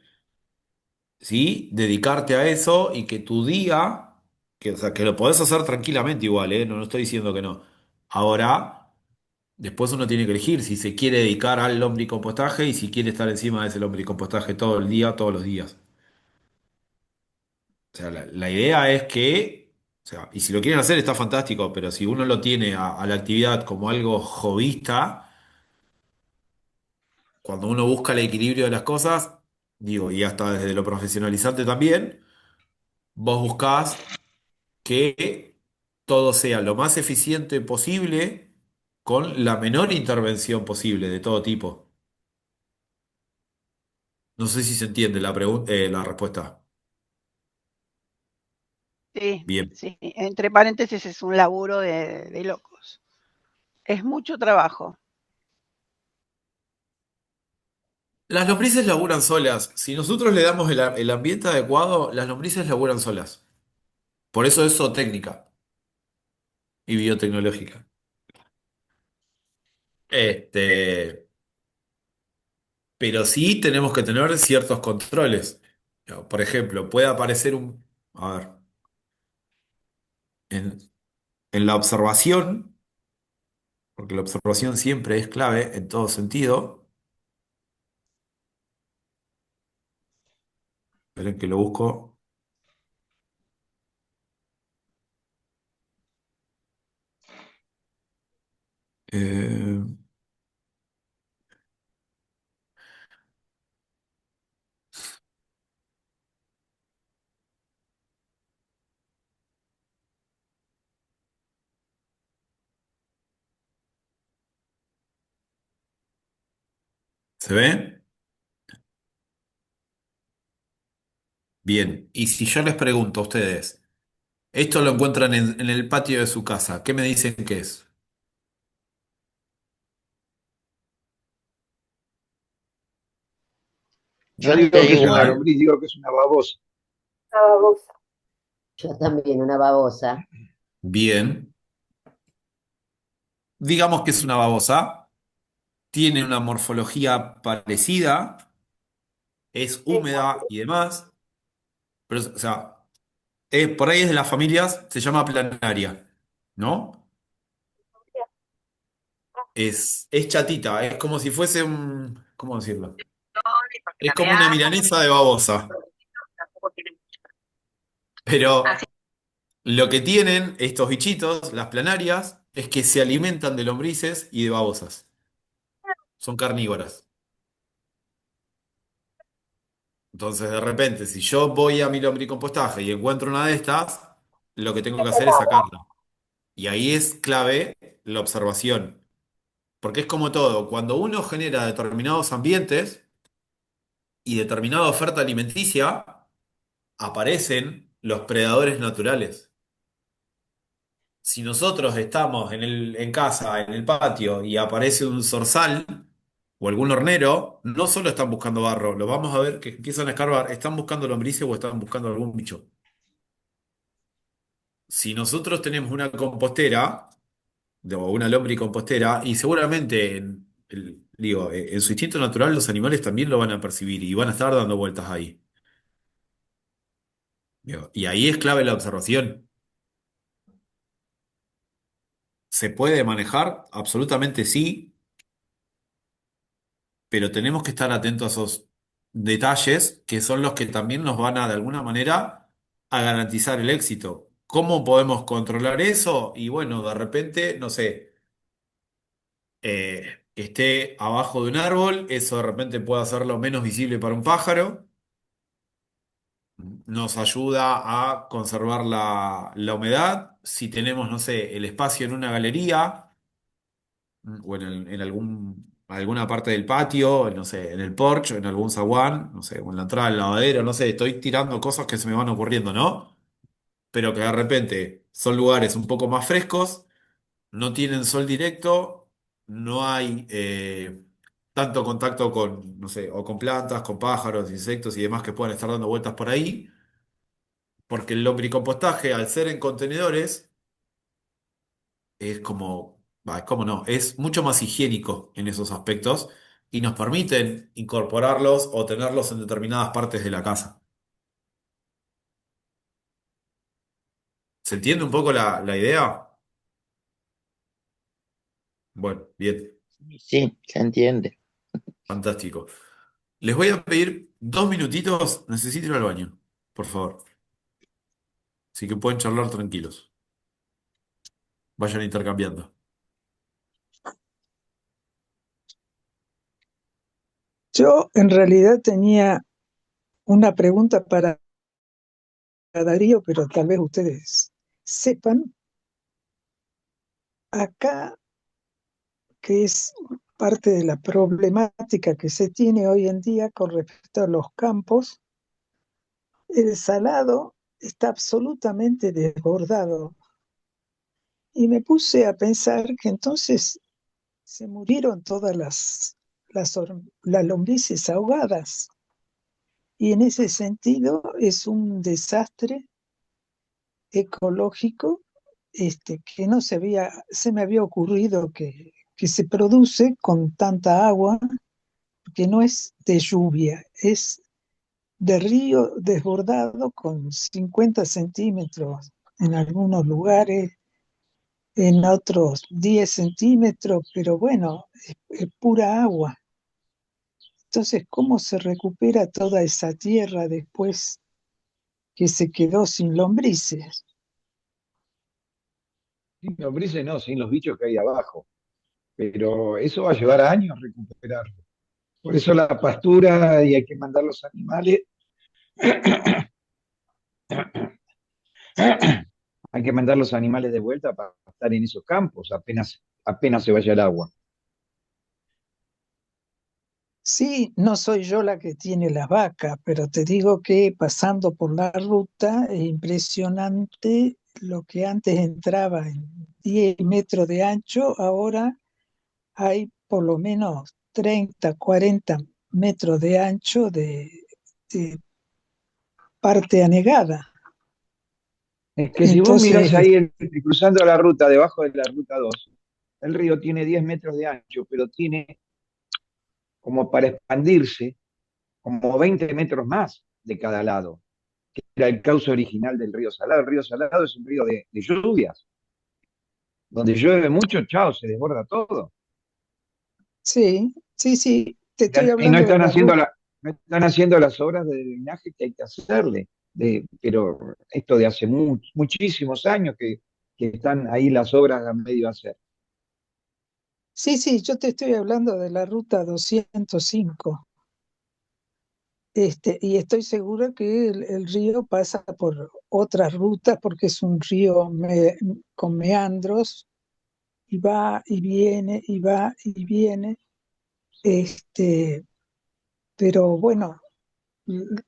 ¿sí? Dedicarte a eso y que tu día, que, o sea, que lo podés hacer tranquilamente igual, ¿eh? No, no estoy diciendo que no. Ahora, después uno tiene que elegir si se quiere dedicar al lombricompostaje y si quiere estar encima de ese lombricompostaje todo el día, todos los días. O sea, la idea es que, o sea, y si lo quieren hacer está fantástico, pero si uno lo tiene a la actividad como algo jovista, cuando uno busca el equilibrio de las cosas, digo, y hasta desde lo profesionalizante también, vos buscás que todo sea lo más eficiente posible con la menor intervención posible de todo tipo. No sé si se entiende la la respuesta. Sí, Bien. sí. Entre paréntesis es un laburo de locos. Es mucho trabajo. Las lombrices laburan solas. Si nosotros le damos el ambiente adecuado, las lombrices laburan solas. Por eso es zootécnica y biotecnológica. Este, pero sí tenemos que tener ciertos controles. Por ejemplo, puede aparecer a ver, en, en la observación, porque la observación siempre es clave en todo sentido. Esperen que lo busco. Eh, ¿Se ve? Bien. Y si yo les pregunto a ustedes, esto lo encuentran en el patio de su casa, ¿qué me dicen que es? yo Yo te digo que es digo, una Igual. lombriz, digo que es una babosa. Yo también, una babosa. Bien. Digamos que es una babosa. tiene una morfología parecida, es húmeda y demás, pero, o sea, por ahí es de las familias, se llama planaria, ¿no? Es chatita, es como si fuese un, ¿cómo decirlo? Es como una milanesa de babosa, pero lo que tienen estos bichitos, las planarias, es que se alimentan de lombrices y de babosas. Son carnívoras. Entonces, de repente, si yo voy a mi lombricompostaje y encuentro una de estas, lo que tengo que hacer es sacarla. Y ahí es clave la observación. Porque es como todo, cuando uno genera determinados ambientes y determinada oferta alimenticia, aparecen los predadores naturales. Si nosotros estamos en casa, en el patio, y aparece un zorzal o algún hornero, no solo están buscando barro, lo vamos a ver que empiezan a escarbar, están buscando lombrices o están buscando algún bicho. Si nosotros tenemos una compostera, o una lombricompostera, y seguramente digo, en su instinto natural los animales también lo van a percibir y van a estar dando vueltas ahí. Digo, y ahí es clave la observación. ¿Se puede manejar? Absolutamente sí, pero tenemos que estar atentos a esos detalles que son los que también nos van a, de alguna manera, a garantizar el éxito. ¿Cómo podemos controlar eso? Y bueno, de repente, no sé, que esté abajo de un árbol, eso de repente puede hacerlo menos visible para un pájaro, nos ayuda a conservar la humedad. Si tenemos, no sé, el espacio en una galería o en alguna parte del patio, no sé, en el porche, en algún zaguán, no sé, o en la entrada del lavadero, no sé, estoy tirando cosas que se me van ocurriendo, ¿no? Pero que de repente son lugares un poco más frescos, no tienen sol directo, no hay tanto contacto con, no sé, o con plantas, con pájaros, insectos y demás que puedan estar dando vueltas por ahí, porque el lombricompostaje, al ser en contenedores, es como, es como no, es mucho más higiénico en esos aspectos y nos permiten incorporarlos o tenerlos en determinadas partes de la casa. ¿Se entiende un poco la idea? Bueno, bien, Sí, se entiende. fantástico. Les voy a pedir 2 minutitos, necesito ir al baño, por favor. Así que pueden charlar tranquilos. Vayan intercambiando. Yo en realidad tenía una pregunta para Darío, pero tal vez ustedes sepan. Acá, que es parte de la problemática que se tiene hoy en día con respecto a los campos, el salado está absolutamente desbordado. Y me puse a pensar que entonces se murieron todas las lombrices ahogadas. Y en ese sentido es un desastre ecológico que no se me había ocurrido que se produce con tanta agua, que no es de lluvia, es de río desbordado con 50 centímetros en algunos lugares, en otros 10 centímetros, pero bueno, es pura agua. Entonces, ¿cómo se recupera toda esa tierra después que se quedó sin lombrices? Sin lombrices no, sin los bichos que hay abajo. Pero eso va a llevar años recuperarlo. Por eso la pastura y hay que mandar los animales, hay que mandar los animales de vuelta para estar en esos campos apenas se vaya el agua. Sí, no soy yo la que tiene las vacas, pero te digo que pasando por la ruta es impresionante lo que antes entraba en 10 metros de ancho, ahora hay por lo menos 30, 40 metros de ancho de parte anegada. Es que si vos mirás Entonces, ahí cruzando la ruta, debajo de la ruta 2, el río tiene 10 metros de ancho, pero tiene como para expandirse como 20 metros más de cada lado, que era el cauce original del río Salado. El río Salado es un río de lluvias, donde llueve mucho, chao, se desborda todo. Sí, sí, sí, te estoy Y no hablando de están la haciendo ruta. no están haciendo las obras de drenaje que hay que hacerle. Pero esto de hace muchísimos años que están ahí las obras a medio hacer. Sí, sí, yo te estoy hablando de la ruta 205. Y estoy segura que el río pasa por otras rutas porque es un río con meandros y va y viene y va y viene. Este, pero bueno, l-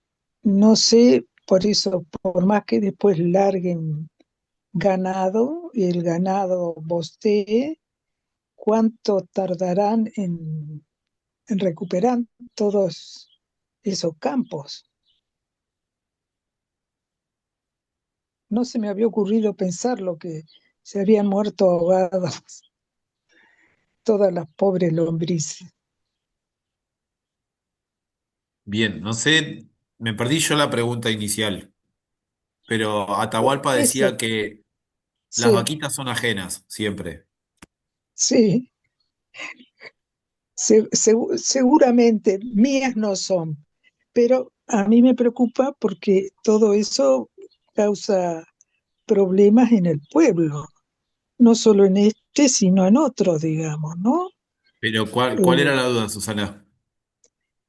no sé, por eso, por más que después larguen ganado y el ganado bostee, ¿cuánto tardarán en recuperar todos esos campos? No se me había ocurrido pensar lo que se habían muerto ahogadas todas las pobres lombrices. Bien, no sé, me perdí yo la pregunta inicial, pero Atahualpa Eso, decía que las sí, vaquitas son ajenas, siempre. sí, seguramente mías no son, pero a mí me preocupa porque todo eso causa problemas en el pueblo, no solo en este, sino en otros, digamos, ¿no? Pero ¿cuál Eh, era la duda, Susana?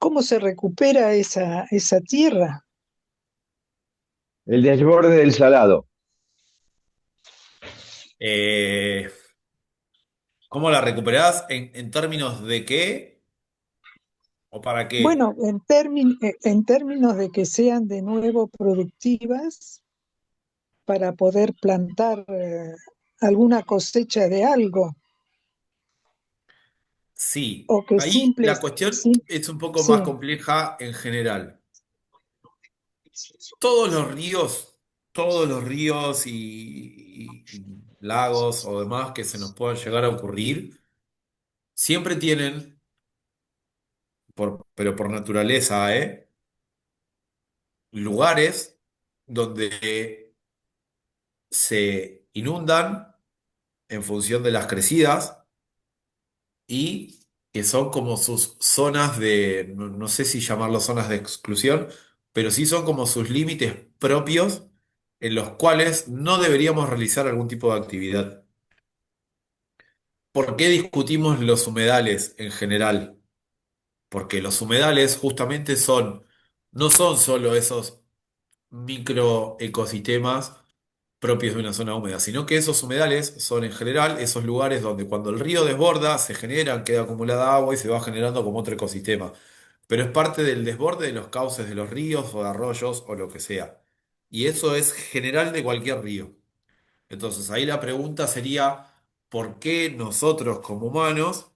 ¿Cómo se recupera esa tierra? El desborde del Salado. Eh, ¿Cómo la recuperás? En términos de qué o para qué? Bueno, en términos de que sean de nuevo productivas para poder plantar alguna cosecha de algo, Sí, o que ahí la simples, cuestión sim- es un poco más sí, compleja en general. Todos los ríos y lagos o demás que se nos puedan llegar a ocurrir, siempre tienen, pero por naturaleza, lugares donde se inundan en función de las crecidas y que son como sus zonas de, no sé si llamarlo zonas de exclusión, pero sí son como sus límites propios en los cuales no deberíamos realizar algún tipo de actividad. ¿Por qué discutimos los humedales en general? Porque los humedales justamente no son solo esos microecosistemas propios de una zona húmeda, sino que esos humedales son en general esos lugares donde cuando el río desborda se genera, queda acumulada agua y se va generando como otro ecosistema. Pero es parte del desborde de los cauces de los ríos o de arroyos o lo que sea. Y eso es general de cualquier río. Entonces ahí la pregunta sería, ¿por qué nosotros como humanos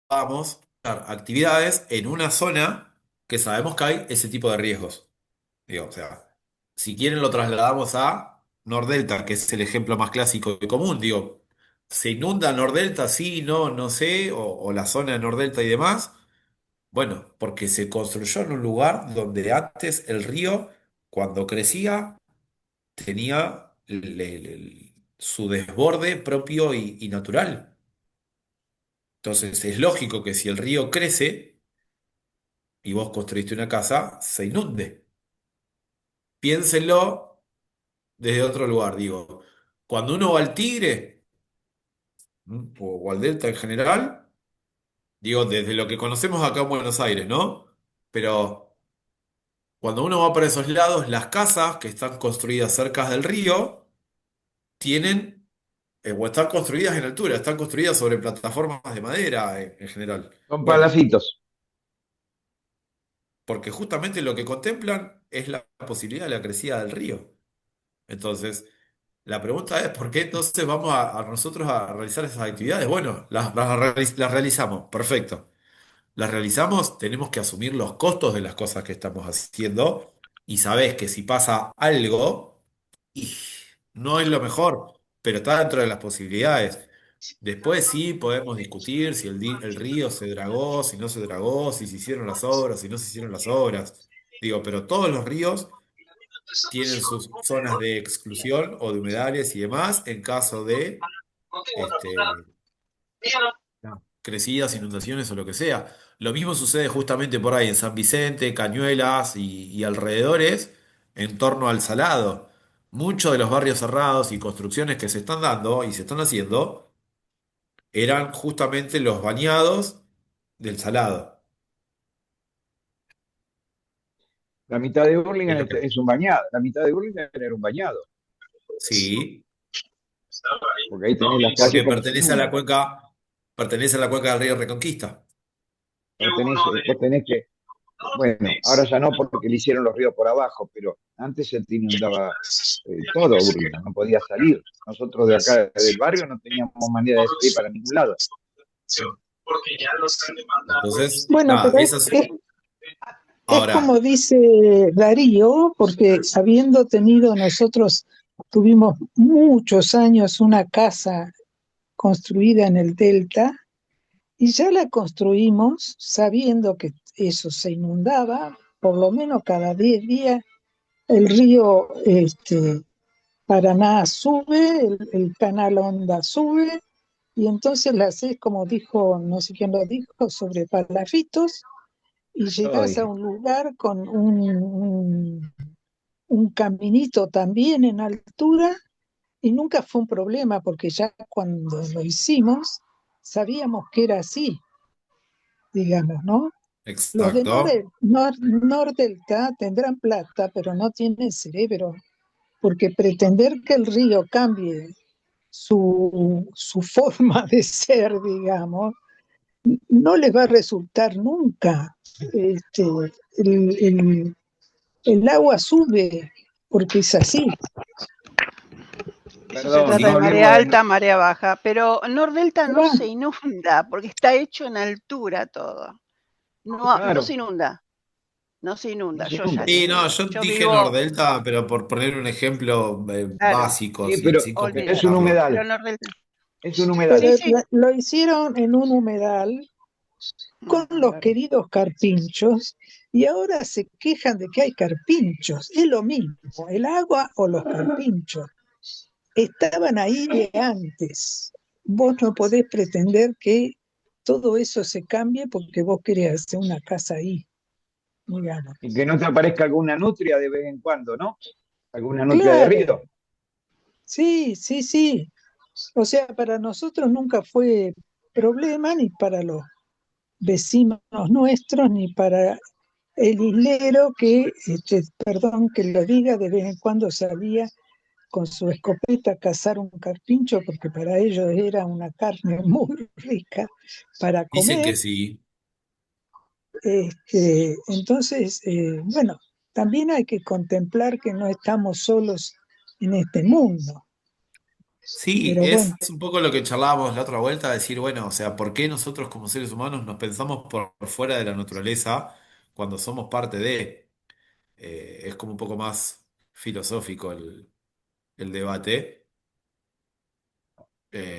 vamos a hacer actividades en una zona que sabemos que hay ese tipo de riesgos? Digo, o sea, si quieren lo trasladamos a Nordelta, que es el ejemplo más clásico y común. Digo, ¿se inunda Nordelta? Sí, no, no sé, o la zona de Nordelta y demás. Bueno, porque se construyó en un lugar donde antes el río, cuando crecía, tenía su desborde propio y natural. Entonces es lógico que si el río crece y vos construiste una casa, se inunde. Piénsenlo desde otro lugar, digo. Cuando uno va al Tigre, o al Delta en general, digo, desde lo que conocemos acá en Buenos Aires, ¿no? Pero cuando uno va para esos lados, las casas que están construidas cerca del río tienen, o están construidas en altura, están construidas sobre plataformas de madera en general. Son Bueno, palacitos. porque justamente lo que contemplan es la posibilidad de la crecida del río. Entonces, la pregunta es, ¿por qué entonces vamos a nosotros a realizar esas actividades? Bueno, las realizamos, perfecto. Las realizamos, tenemos que asumir los costos de las cosas que estamos haciendo y sabés que si pasa algo, y no es lo mejor, pero está dentro de las posibilidades. Después sí podemos discutir si el río se dragó, si no se dragó, si se hicieron las obras, si no se hicieron las obras. Digo, pero todos los ríos tienen sus zonas de exclusión o de humedales y demás en caso de este, no, crecidas, inundaciones o lo que sea. Lo mismo sucede justamente por ahí en San Vicente, Cañuelas y alrededores, en torno al Salado. Muchos de los barrios cerrados y construcciones que se están dando y se están haciendo eran justamente los bañados del Salado. La mitad de Es Burlingame lo que... es un bañado, la mitad de Burlingame era un bañado, Sí, porque ahí tenés las calles porque como se inundan. pertenece a la cuenca del río Reconquista. Vos tenés que, bueno, ahora ya no porque le hicieron los ríos por abajo, pero antes se te inundaba todo Burlingame, no podía salir. Nosotros de acá del barrio no teníamos manera de salir para ningún lado. Entonces, Bueno, nada, pero esas... es como Ahora, dice Darío, porque habiendo tenido nosotros, tuvimos muchos años una casa construida en el delta y ya la construimos sabiendo que eso se inundaba, por lo menos cada 10 días el río Paraná sube, el canal Honda sube, y entonces la haces, como dijo, no sé quién lo dijo, sobre palafitos, y Yo lo llegás a dije. un lugar con un caminito también en altura, y nunca fue un problema, porque ya cuando lo hicimos, sabíamos que era así, digamos, ¿no? Los de exacto. Nordelta tendrán plata, pero no tienen cerebro, porque pretender que el río cambie su forma de ser, digamos, no les va a resultar nunca. Este, el, el- el agua sube porque es así. Eso se Perdón, trata no de hablemos marea de alta, marea baja, pero Nordelta no Claro, se inunda porque está hecho en altura todo. No claro, se inunda, no se no inunda. se Yo ya inunda. Sí, te no, digo, yo yo dije vivo, Nordelta, pero por poner un ejemplo claro, básico, Sí, sin pero es un olvídate. complicarlo. Pero humedal, Nordelta, es un pero humedal. sí, sí, lo hicieron en un humedal con los Claro. queridos carpinchos y ahora se quejan de que hay carpinchos. Es lo mismo, el agua o los carpinchos. Estaban ahí de antes. Vos no podés pretender que todo eso se cambie porque vos querés hacer una casa ahí, digamos. Y que no te aparezca alguna nutria de vez en cuando, ¿no? Alguna nutria de Claro, río. sí, sí, sí. O sea, para nosotros nunca fue problema ni para los vecinos nuestros ni para el islero que, perdón que lo diga, de vez en cuando salía con su escopeta a cazar un carpincho porque para ellos era una carne muy rica para Dicen comer. que sí. Entonces, bueno, también hay que contemplar que no estamos solos en este mundo, Sí, pero es bueno, un poco lo que charlábamos la otra vuelta, decir, bueno, o sea, ¿por qué nosotros como seres humanos nos pensamos por fuera de la naturaleza cuando somos parte de? Es como un poco más filosófico el debate.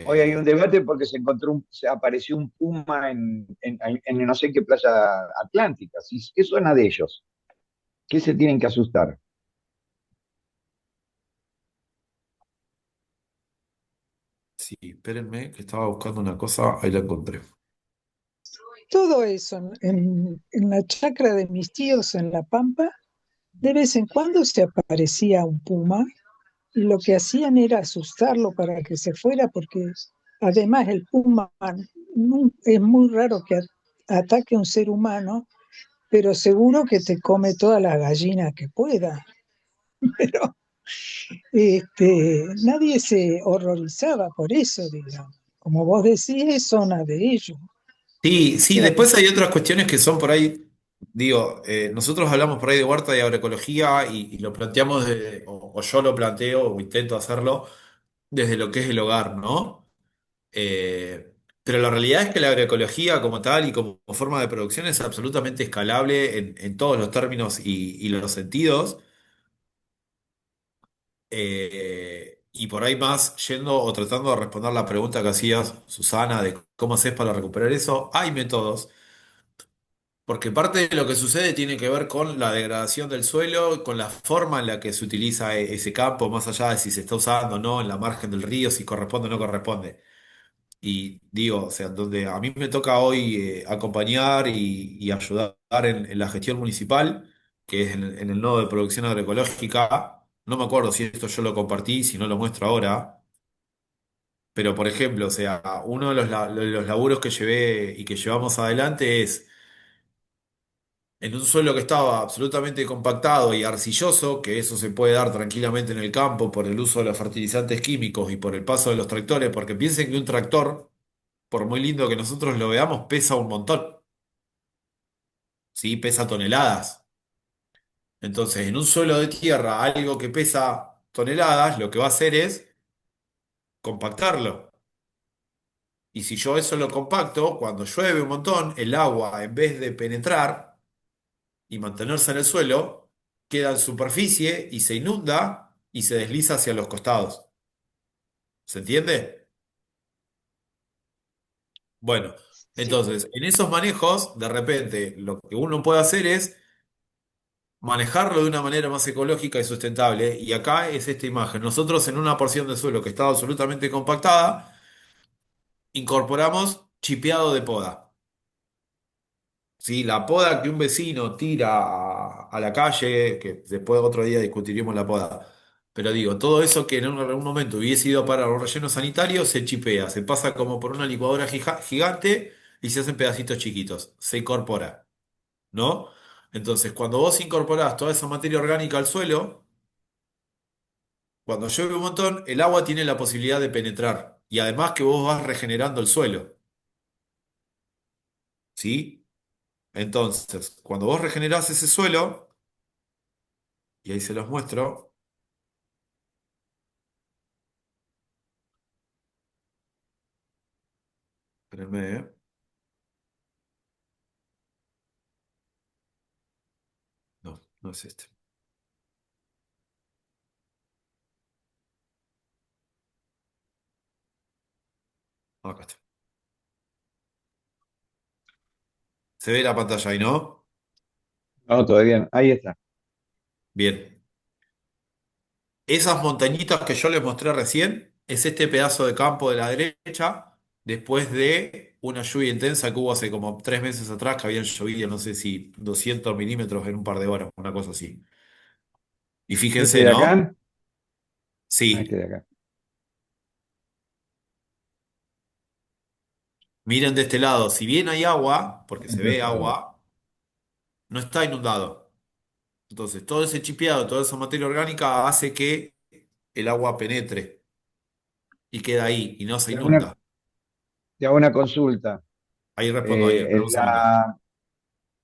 Hoy hay un Eh, debate porque se apareció un puma en no sé qué playa atlántica. Si, ¿qué suena de ellos? ¿Qué se tienen que asustar? sí, espérenme, que estaba buscando una cosa, ahí la encontré. todo eso en la chacra de mis tíos en La Pampa, de vez en cuando se aparecía un puma y lo que hacían era asustarlo para que se fuera porque además el puma es muy raro que ataque a un ser humano, pero seguro que te come toda la gallina que pueda. Pero nadie se horrorizaba por eso, digamos. Como vos decís, es zona de ellos. Sí, O sí, sea, después hay otras cuestiones que son por ahí, digo, nosotros hablamos por ahí de huerta y agroecología y lo planteamos, o yo lo planteo o intento hacerlo desde lo que es el hogar, ¿no? Pero la realidad es que la agroecología como tal y como forma de producción es absolutamente escalable en todos los términos y los sentidos. Y por ahí más, yendo o tratando de responder la pregunta que hacías, Susana, de cómo haces para recuperar eso, hay métodos. Porque parte de lo que sucede tiene que ver con la degradación del suelo, con la forma en la que se utiliza ese campo, más allá de si se está usando o no en la margen del río, si corresponde o no corresponde. Y digo, o sea, donde a mí me toca hoy acompañar y ayudar en la gestión municipal, que es en el nodo de producción agroecológica, no me acuerdo si esto yo lo compartí, si no lo muestro ahora, pero por ejemplo, o sea, uno de los laburos que llevé y que llevamos adelante es en un suelo que estaba absolutamente compactado y arcilloso, que eso se puede dar tranquilamente en el campo por el uso de los fertilizantes químicos y por el paso de los tractores, porque piensen que un tractor, por muy lindo que nosotros lo veamos, pesa un montón, ¿sí? Pesa toneladas. Entonces, en un suelo de tierra, algo que pesa toneladas, lo que va a hacer es compactarlo. Y si yo eso lo compacto, cuando llueve un montón, el agua, en vez de penetrar y mantenerse en el suelo, queda en superficie y se inunda y se desliza hacia los costados. ¿Se entiende? Bueno, Sí. entonces, en esos manejos, de repente, lo que uno puede hacer es manejarlo de una manera más ecológica y sustentable. Y acá es esta imagen. Nosotros en una porción de suelo que estaba absolutamente compactada, incorporamos chipeado de poda. ¿Sí? La poda que un vecino tira a la calle, que después otro día discutiremos la poda. Pero digo, todo eso que en algún momento hubiese ido para los rellenos sanitarios se chipea, se pasa como por una licuadora gigante y se hacen pedacitos chiquitos, se incorpora, ¿no? Entonces, cuando vos incorporás toda esa materia orgánica al suelo, cuando llueve un montón, el agua tiene la posibilidad de penetrar y además que vos vas regenerando el suelo, ¿sí? Entonces, cuando vos regenerás ese suelo, y ahí se los muestro, espérenme, no, no es este. Acá está. Se ve la pantalla ahí, ¿no? No, todavía no. Ahí está. Bien. Esas montañitas que yo les mostré recién, es este pedazo de campo de la derecha, después de una lluvia intensa que hubo hace como 3 meses atrás, que habían llovido, no sé si 200 milímetros en un par de horas, una cosa así. Y Este fíjense, de ¿no? acá, este Sí. de acá. Miren de este lado, si bien hay agua, porque se Este ve es agua. agua, no está inundado. Entonces, todo ese chipeado, toda esa materia orgánica hace que el agua penetre y queda ahí y no se Te hago una, inunda. te hago una consulta. Ahí respondo ahí, pero un segundo.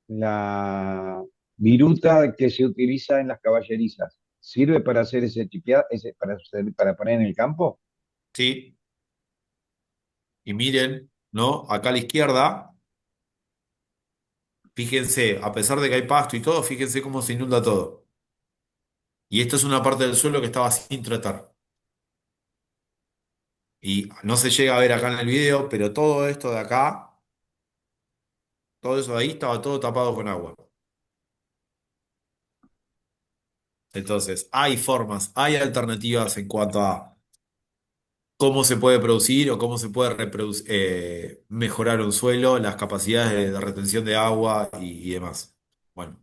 La viruta que se utiliza en las caballerizas, ¿sirve para hacer ese chipeado, para poner en el campo? Sí, y miren, ¿no? Acá a la izquierda, fíjense, a pesar de que hay pasto y todo, fíjense cómo se inunda todo. Y esto es una parte del suelo que estaba sin tratar. Y no se llega a ver acá en el video, pero todo esto de acá, todo eso de ahí estaba todo tapado con agua. Entonces, hay formas, hay alternativas en cuanto a cómo se puede producir o cómo se puede mejorar un suelo, las capacidades de retención de agua y demás. Bueno,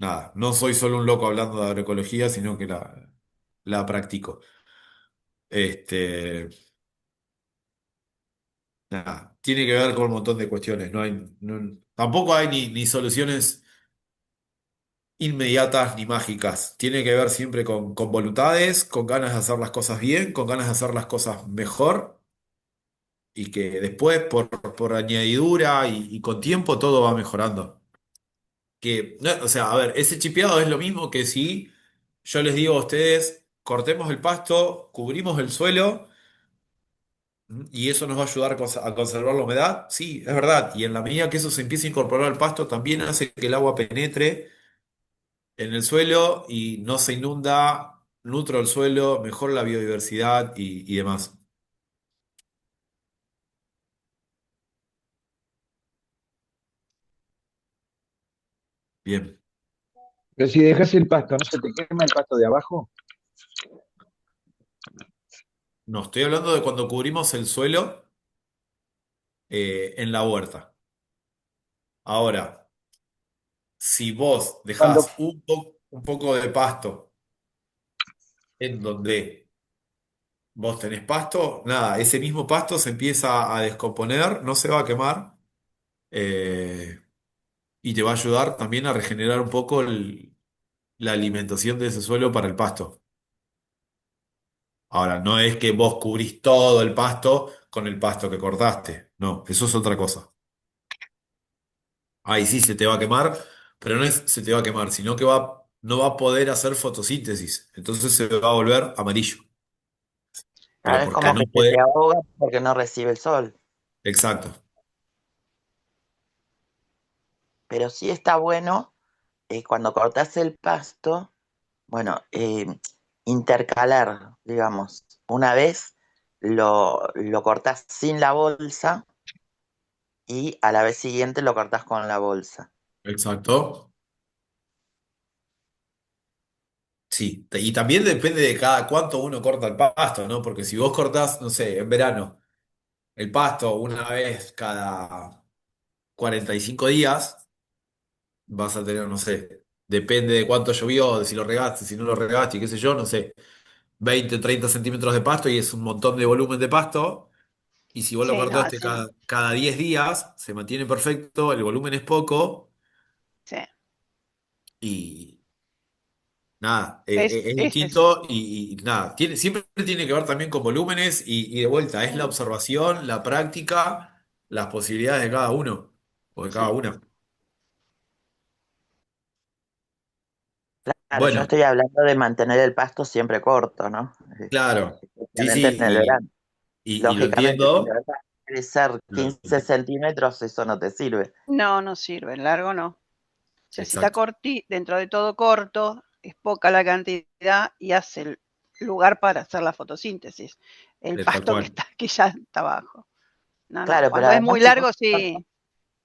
nada, no soy solo un loco hablando de agroecología, sino que la practico. Este, nada, tiene que ver con un montón de cuestiones. Tampoco hay ni soluciones inmediatas ni mágicas. Tiene que ver siempre con voluntades, con ganas de hacer las cosas bien, con ganas de hacer las cosas mejor y que después por añadidura y con tiempo todo va mejorando. O sea, a ver, ese chipeado es lo mismo que si yo les digo a ustedes, cortemos el pasto, cubrimos el suelo y eso nos va a ayudar a conservar la humedad. Sí, es verdad. Y en la medida que eso se empiece a incorporar al pasto, también hace que el agua penetre en el suelo y no se inunda nutro el suelo, mejoro la biodiversidad y demás. Bien. Pero si dejas el pasto, ¿no se te quema el pasto de abajo? No, estoy hablando de cuando cubrimos el suelo en la huerta. Ahora, si vos Cuando, dejás un poco de pasto en donde vos tenés pasto, nada, ese mismo pasto se empieza a descomponer, no se va a quemar eh, y te va a ayudar también a regenerar un poco la alimentación de ese suelo para el pasto. Ahora, no es que vos cubrís todo el pasto con el pasto que cortaste, no, eso es otra cosa. Ahí sí se te va a quemar, pero no es se te va a quemar, sino que no va a poder hacer fotosíntesis, entonces se va a volver amarillo, pero Claro, es porque como no que se te puede. ahoga porque no recibe el sol. Exacto. Pero sí está bueno cuando cortás el pasto, bueno, intercalar, digamos. Una vez lo cortás sin la bolsa y a la vez siguiente lo cortás con la bolsa. Exacto. Sí, y también depende de cada cuánto uno corta el pasto, ¿no? Porque si vos cortás, no sé, en verano, el pasto una vez cada 45 días, vas a tener, no sé, depende de cuánto llovió, de si lo regaste, si no lo regaste, y qué sé yo, no sé, 20 30 centímetros de pasto y es un montón de volumen de pasto. Y si vos lo Sí, no, cortaste así no. cada 10 días, se mantiene perfecto, el volumen es poco Sí. y nada, es Ese es. distinto y nada, siempre tiene que ver también con volúmenes y de vuelta, es la observación, la práctica, las posibilidades de cada uno o de cada Sí. una. Claro, yo Bueno, estoy hablando de mantener el pasto siempre corto, ¿no? claro, sí, Especialmente en el sí, verano. y lo Lógicamente, si lo entiendo. dejas crecer lo- 15 centímetros, eso no te sirve. No, no sirve, en largo no. O sea, si está Exacto, dentro de todo corto, es poca la cantidad y hace el lugar para hacer la fotosíntesis. El es tal pasto cual. que ya está abajo. No, no. Claro, pero Cuando es además muy largo, sí.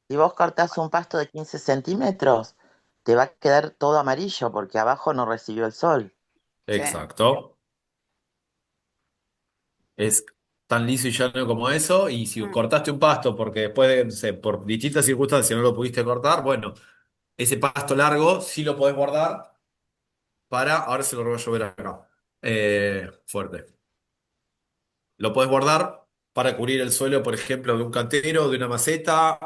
si vos cortás un pasto de 15 centímetros, te va a quedar todo amarillo porque abajo no recibió el sol. Sí, Exacto. Es tan liso y llano como eso. Y si mm, cortaste un pasto porque después no sé, por distintas circunstancias no lo pudiste cortar, bueno, ese pasto largo sí lo podés guardar ahora se lo voy a llover acá. Fuerte. Lo podés guardar para cubrir el suelo, por ejemplo, de un cantero, de una maceta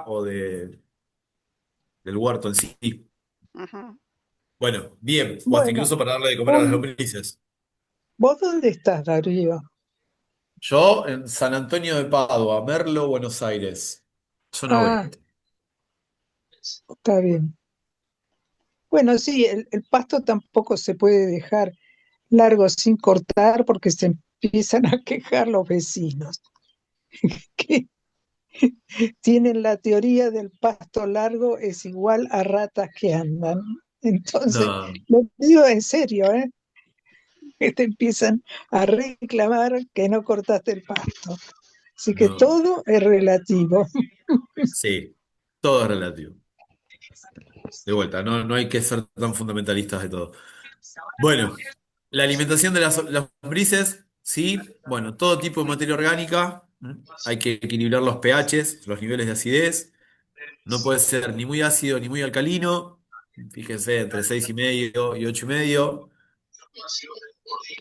del huerto en sí. ujú. Bueno, bien, o hasta Bueno, incluso para darle de comer a las un, lombrices. ¿vos dónde estás, Darío? Yo en San Antonio de Padua, Merlo, Buenos Aires, zona Ah, oeste. está bien. Bueno, sí, el pasto tampoco se puede dejar largo sin cortar porque se empiezan a quejar los vecinos, que tienen la teoría del pasto largo es igual a ratas que andan. Entonces, No, lo digo en serio, ¿eh? Que te empiezan a reclamar que no cortaste el pasto. Así que no. todo es relativo. Sí, todo es relativo. De vuelta, no hay que ser tan fundamentalistas de todo. Bueno, la alimentación de las lombrices, sí. Bueno, todo tipo de materia orgánica. Hay que equilibrar los pHs, los niveles de acidez. No puede ser ni muy ácido ni muy alcalino. Fíjense, entre 6,5 y 8,5.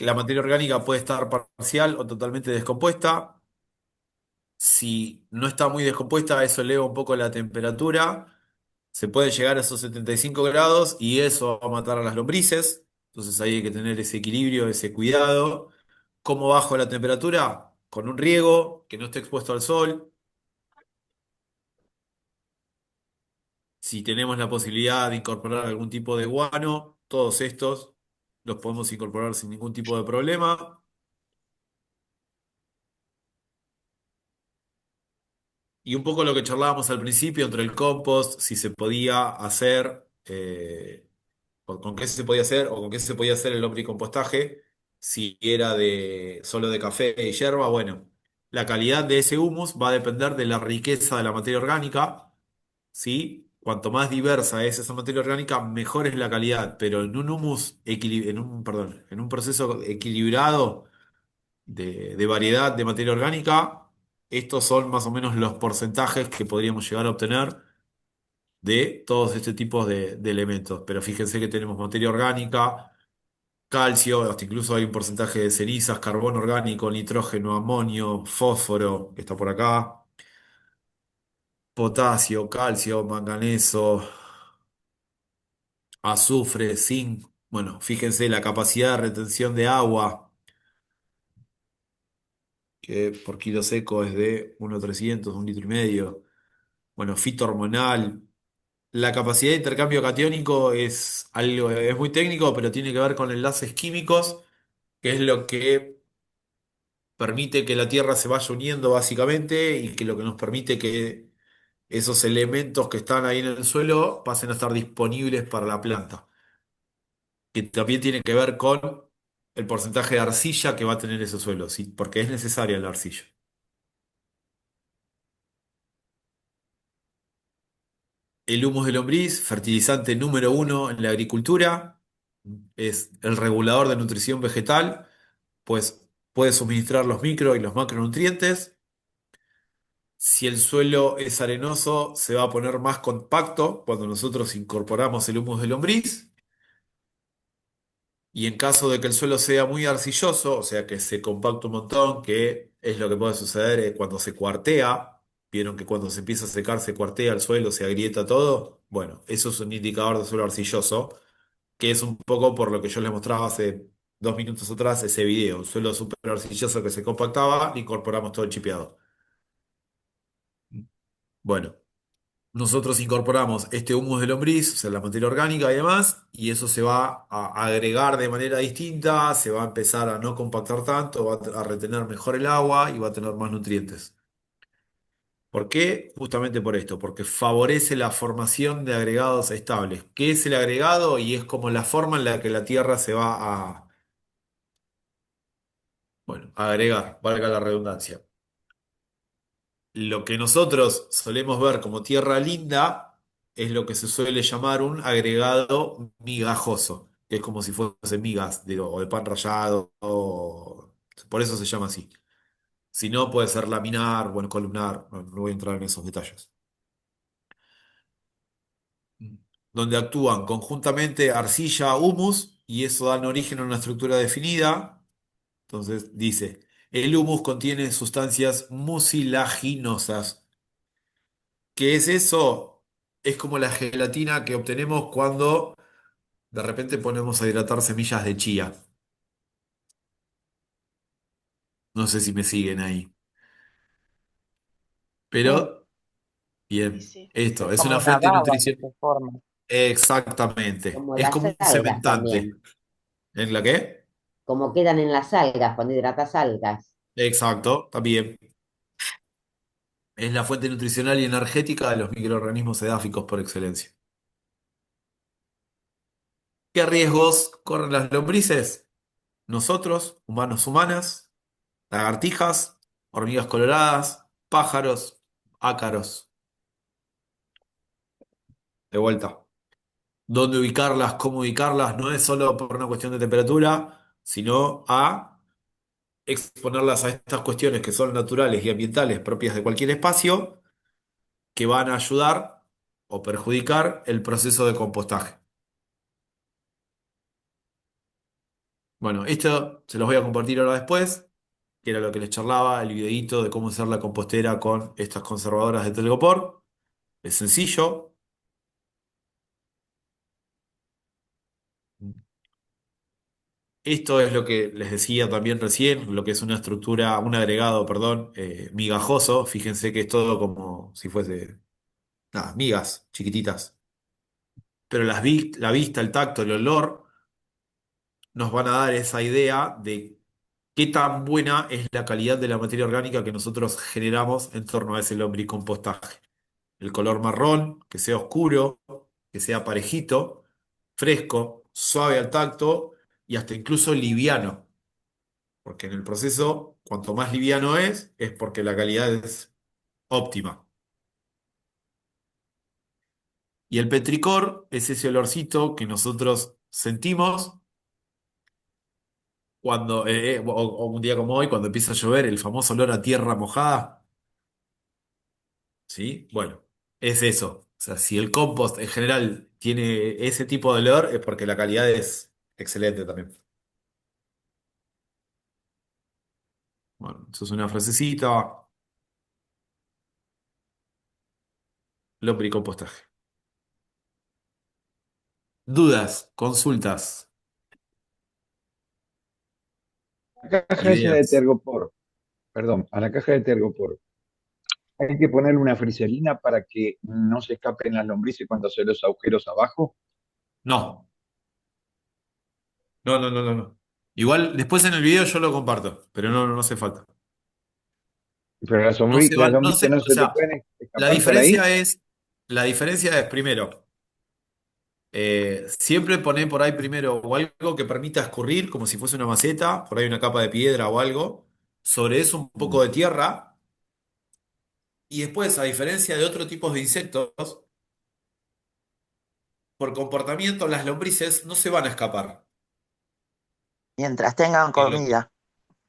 La materia orgánica puede estar parcial o totalmente descompuesta. Si no está muy descompuesta, eso eleva un poco la temperatura. Se puede llegar a esos 75 grados y eso va a matar a las lombrices. Entonces ahí hay que tener ese equilibrio, ese cuidado. ¿Cómo bajo la temperatura? Con un riego que no esté expuesto al sol. Si tenemos la posibilidad de incorporar algún tipo de guano, todos estos los podemos incorporar sin ningún tipo de problema. Y un poco lo que charlábamos al principio entre el compost, si se podía hacer, con qué se podía hacer o con qué se podía hacer el lombricompostaje. si era solo de café y yerba, bueno, la calidad de ese humus va a depender de la riqueza de la materia orgánica, ¿sí? Cuanto más diversa es esa materia orgánica, mejor es la calidad, pero en un perdón, en un proceso equilibrado de variedad de materia orgánica, estos son más o menos los porcentajes que podríamos llegar a obtener de todos este tipos de elementos. Pero fíjense que tenemos materia orgánica, calcio, hasta incluso hay un porcentaje de cenizas, carbón orgánico, nitrógeno, amonio, fósforo, que está por acá, potasio, calcio, manganeso, azufre, zinc. Bueno, fíjense la capacidad de retención de agua, que por kilo seco es de 1,300, 1,5 litros. Bueno, fito hormonal. La capacidad de intercambio catiónico es algo, es muy técnico, pero tiene que ver con enlaces químicos, que es lo que permite que la Tierra se vaya uniendo básicamente y que lo que nos permite que esos elementos que están ahí en el suelo pasen a estar disponibles para la planta, que también tiene que ver con el porcentaje de arcilla que va a tener ese suelo, ¿sí? Porque es necesaria la arcilla. El humus de lombriz, fertilizante número uno en la agricultura, es el regulador de nutrición vegetal, pues puede suministrar los micro y los macronutrientes. Si el suelo es arenoso, se va a poner más compacto cuando nosotros incorporamos el humus de lombriz. Y en caso de que el suelo sea muy arcilloso, o sea que se compacte un montón, que es lo que puede suceder cuando se cuartea, vieron que cuando se empieza a secar se cuartea el suelo, se agrieta todo. Bueno, eso es un indicador de suelo arcilloso, que es un poco por lo que yo les mostraba hace 2 minutos atrás ese video. Un suelo súper arcilloso que se compactaba, le incorporamos todo el chipeado. Bueno. Nosotros incorporamos este humus de lombriz, o sea, la materia orgánica y demás, y eso se va a agregar de manera distinta, se va a empezar a no compactar tanto, va a retener mejor el agua y va a tener más nutrientes. ¿Por qué? Justamente por esto, porque favorece la formación de agregados estables. ¿Qué es el agregado? Y es como la forma en la que la Tierra se va a agregar, valga la redundancia. Lo que nosotros solemos ver como tierra linda es lo que se suele llamar un agregado migajoso, que es como si fuese migas, digo, o de pan rallado, por eso se llama así. Si no, puede ser laminar, bueno, columnar, no voy a entrar en esos detalles. Donde actúan conjuntamente arcilla, humus, y eso dan origen a una estructura definida. Entonces dice, el humus contiene sustancias mucilaginosas. ¿Qué es eso? Es como la gelatina que obtenemos cuando de repente ponemos a hidratar semillas de chía. No sé si me siguen ahí. Sí, Pero, Sí, bien, sí. esto es es como una una fuente baba que nutricional. se forma. Exactamente. Como Es las como un algas cementante. también, ¿En la qué? como quedan en las algas cuando hidratas algas. Exacto, también. Es la fuente nutricional y energética de los microorganismos edáficos por excelencia. ¿Qué riesgos corren las lombrices? Nosotros, humanos, humanas, lagartijas, hormigas coloradas, pájaros, ácaros. De vuelta. ¿Dónde ubicarlas? ¿Cómo ubicarlas? No es solo por una cuestión de temperatura, sino a exponerlas a estas cuestiones que son naturales y ambientales propias de cualquier espacio, que van a ayudar o perjudicar el proceso de compostaje. Bueno, esto se los voy a compartir ahora después, que era lo que les charlaba, el videíto de cómo hacer la compostera con estas conservadoras de telgopor. Es sencillo. Esto es lo que les decía también recién, lo que es una estructura, un agregado, perdón, migajoso. Fíjense que es todo como si fuese, nada, migas chiquititas. Pero la vista, el tacto, el olor nos van a dar esa idea de qué tan buena es la calidad de la materia orgánica que nosotros generamos en torno a ese lombricompostaje. El color marrón, que sea oscuro, que sea parejito, fresco, suave al tacto y hasta incluso liviano. porque en el proceso, cuanto más liviano es porque la calidad es óptima. Y el petricor es ese olorcito que nosotros sentimos cuando, o un día como hoy, cuando empieza a llover, el famoso olor a tierra mojada, ¿sí? Bueno, es eso. O sea, si el compost en general tiene ese tipo de olor, es porque la calidad es excelente también. Bueno, eso es una frasecita, lombricompostaje. Dudas, consultas, La caja esa de ideas. Tergopor, perdón, a la caja de Tergopor, hay que ponerle una friselina para que no se escapen las lombrices cuando se los agujeros abajo. No, no, no, no, no, no. Igual después en el video yo lo comparto, pero no, no hace falta. Pero No se las va, no lombrices se, no o se te sea, pueden la escapar por ahí. diferencia es, la diferencia es primero, siempre poner por ahí primero o algo que permita escurrir, como si fuese una maceta, por ahí una capa de piedra o algo, sobre eso un Mm. poco de tierra, y después, a diferencia de otros tipos de insectos, por comportamiento las lombrices no se van a escapar. Mientras tengan Lo que, comida.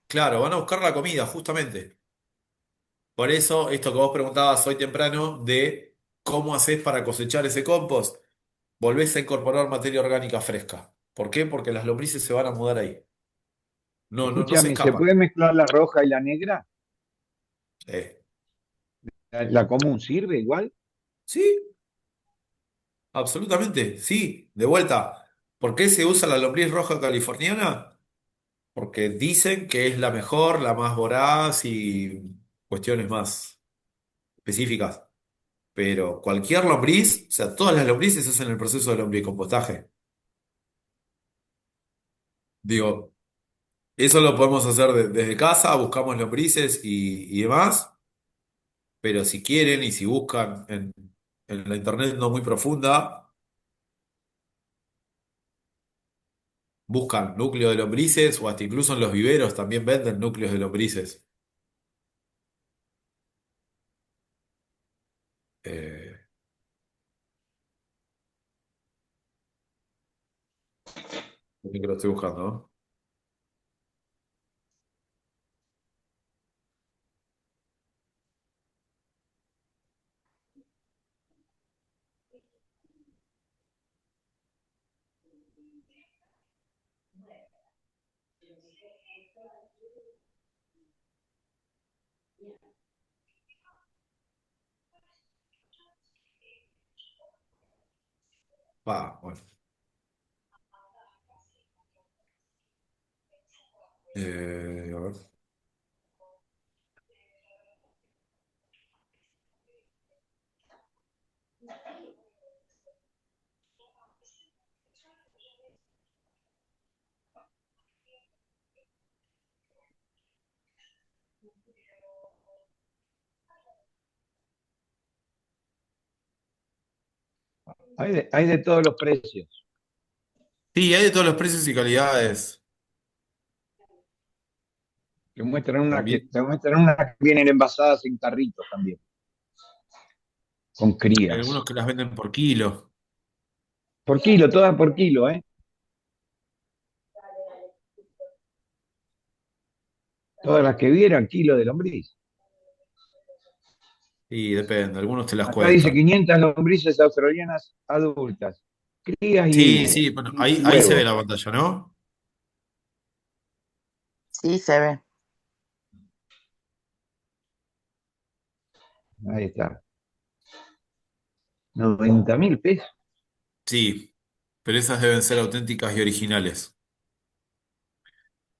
claro, van a buscar la comida, justamente. Por eso, esto que vos preguntabas hoy temprano de cómo haces para cosechar ese compost, volvés a incorporar materia orgánica fresca. ¿Por qué? Porque las lombrices se van a mudar ahí. No, no, no se Escúchame, ¿se escapan. puede mezclar la roja y la negra? Eh, ¿La común sirve igual? sí, absolutamente, sí. De vuelta, ¿por qué se usa la lombriz roja californiana? Porque dicen que es la mejor, la más voraz y cuestiones más específicas. Pero cualquier lombriz, o sea, todas las lombrices hacen el proceso de lombricompostaje. Digo, eso lo podemos hacer desde casa, buscamos lombrices y demás, pero si quieren y si buscan en la internet no muy profunda, buscan núcleo de lombrices o hasta incluso en los viveros también venden núcleos de lombrices. Eh, También que lo estoy buscando, ¿no? Bueno. A ver. Hay de todos los precios. Sí, hay de todos los precios y calidades también. Te muestran una que vienen envasadas en carritos también, con Hay algunos crías. que las venden por kilo. Por kilo, todas por kilo, ¿eh? Todas las que vieran, kilo de lombriz. Y depende, algunos te las Acá dice cuestan. 500 lombrices australianas adultas, crías Sí, sí, bueno, ahí se ve huevos. la pantalla, ¿no? Sí, se ve. Ahí está. 90.000 pesos. Sí, pero esas deben ser auténticas y originales.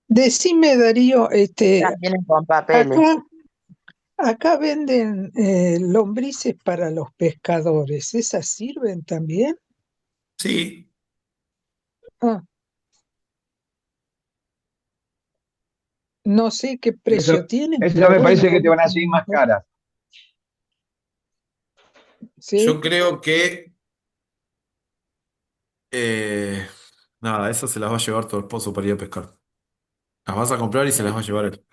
Decime, Darío, Vienen con papeles. acá, acá venden lombrices para los pescadores. ¿Esas sirven también? Sí, Ah, no sé qué precio Eso, tienen, eso pero me bueno, parece que te por van a salir más último, caras. yo ¿sí? creo que eh, nada, esas se las va a llevar tu esposo para ir a pescar. Las vas a comprar y se las va a llevar él.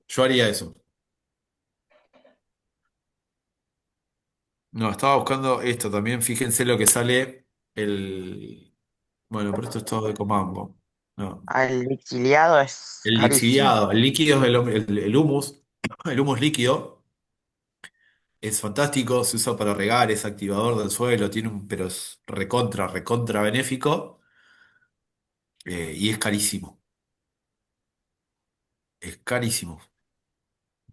Yo haría eso. No, estaba buscando esto también. Fíjense lo que sale el. Bueno, pero esto es todo de Comango. No. Al liquiliado es El carísimo. lixiviado, el líquido es el humus. El humus líquido es fantástico, se usa para regar, es activador del suelo, pero es recontra, recontra benéfico y es carísimo. Es carísimo.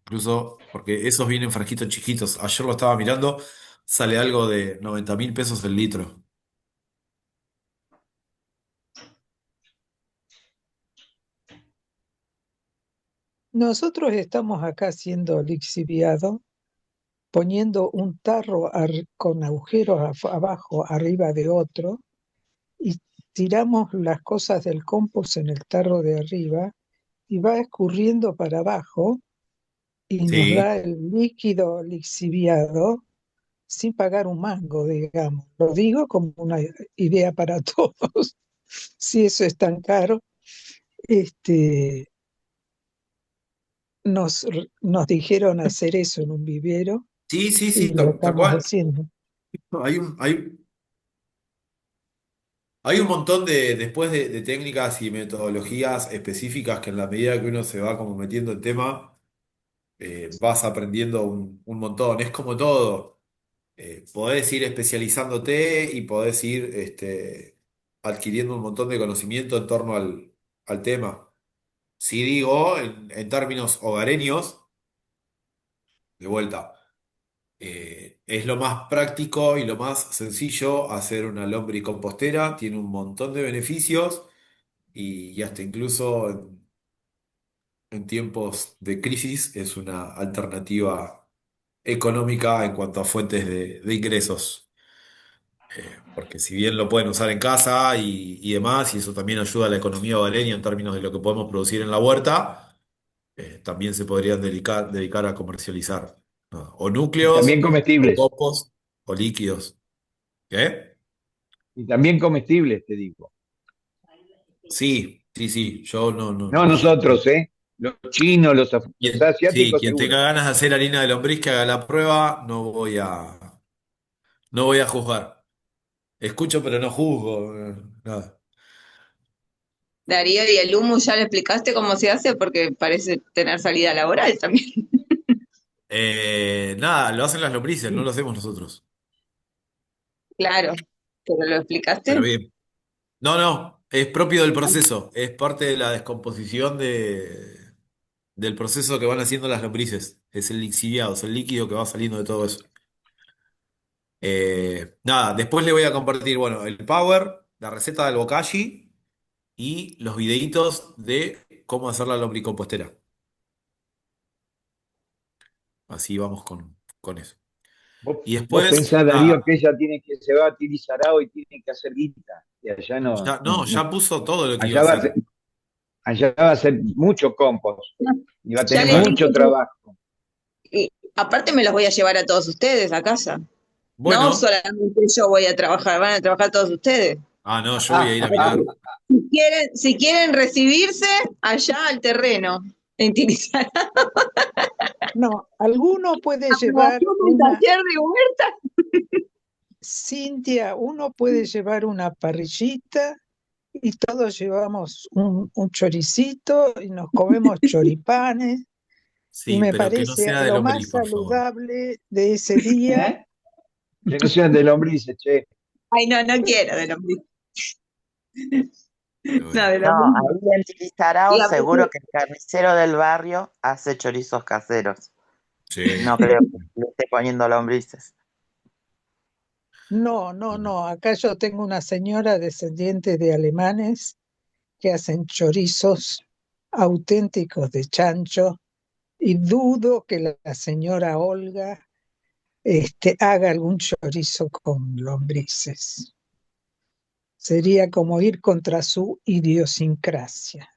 Incluso porque esos vienen frasquitos chiquitos. Ayer lo estaba mirando, sale algo de 90.000 pesos el litro. Nosotros estamos acá haciendo lixiviado, poniendo un tarro con agujeros abajo, arriba de otro, y tiramos las cosas del compost en el tarro de arriba y va escurriendo para abajo y nos Sí, da el líquido lixiviado sin pagar un mango, digamos. Lo digo como una idea para todos. Si eso es tan caro, este, nos dijeron hacer eso en un vivero sí, sí, y sí, lo tal estamos cual. haciendo. Hay un montón después de técnicas y metodologías específicas que en la medida que uno se va como metiendo en tema, vas aprendiendo un montón. Es como todo. Podés ir especializándote y podés ir adquiriendo un montón de conocimiento en torno al tema. Si digo, en términos hogareños, de vuelta, es lo más práctico y lo más sencillo hacer una lombricompostera, tiene un montón de beneficios y hasta incluso en tiempos de crisis es una alternativa económica en cuanto a fuentes de ingresos. Porque si bien lo pueden usar en casa y demás, y eso también ayuda a la economía hogareña en términos de lo que podemos producir en la huerta, también se podrían dedicar a comercializar, ¿no? O Y núcleos, también o comestibles. compost, o líquidos. ¿Qué? Y también comestibles, te digo. Sí, sí, sí. Yo no, no. No nosotros, ¿eh? Los chinos, los Sí, asiáticos, quien seguro. tenga ganas de hacer harina de lombriz que haga la prueba, no voy a juzgar. Escucho, pero no juzgo. Nada. Darío, ¿y el humus ya le explicaste cómo se hace? Porque parece tener salida laboral también. Nada, lo hacen las lombrices, no Sí. lo hacemos nosotros. Claro, pero lo Pero explicaste. bien. No, no, es propio del proceso, es parte de la descomposición del proceso que van haciendo las lombrices. Es el lixiviado, es el líquido que va saliendo de todo eso. Nada, después le voy a compartir, bueno, el power, la receta del bokashi y los videitos de cómo hacer la lombricompostera. Así vamos con eso. Y Vos después, pensás, Darío, nada, que ella tiene que se va a Tirizarao y tiene que hacer guita. Y allá no, ya, no, ya puso todo lo que iba a allá hacer. allá va a hacer mucho compost y va a Ya tener les Bueno, dije mucho trabajo. y aparte me los voy a llevar a todos ustedes a casa. No bueno, solamente yo voy a trabajar, van a trabajar todos ustedes. no, yo voy a ir a mirar. Si quieren recibirse, allá al terreno, en Tirizar. No, alguno puede llevar Hacemos un una, taller de huerta. Cintia, uno puede llevar una parrillita y todos llevamos un choricito y nos comemos choripanes y Sí, me pero que no parece sea de lo más lombriz, por favor. saludable de ese día. ¿Eh? Que no sean de lombrices, che. Ay, no, no quiero de lombriz. Pero No, bueno. de No, lombriz. ahí en Tilizarao Y seguro aparte, que el carnicero del barrio hace chorizos caseros. Sí. No creo que le esté poniendo lombrices. No, no, no. Acá yo tengo una señora descendiente de alemanes que hacen chorizos auténticos de chancho y dudo que la señora Olga haga algún chorizo con lombrices. Sería como ir contra su idiosincrasia.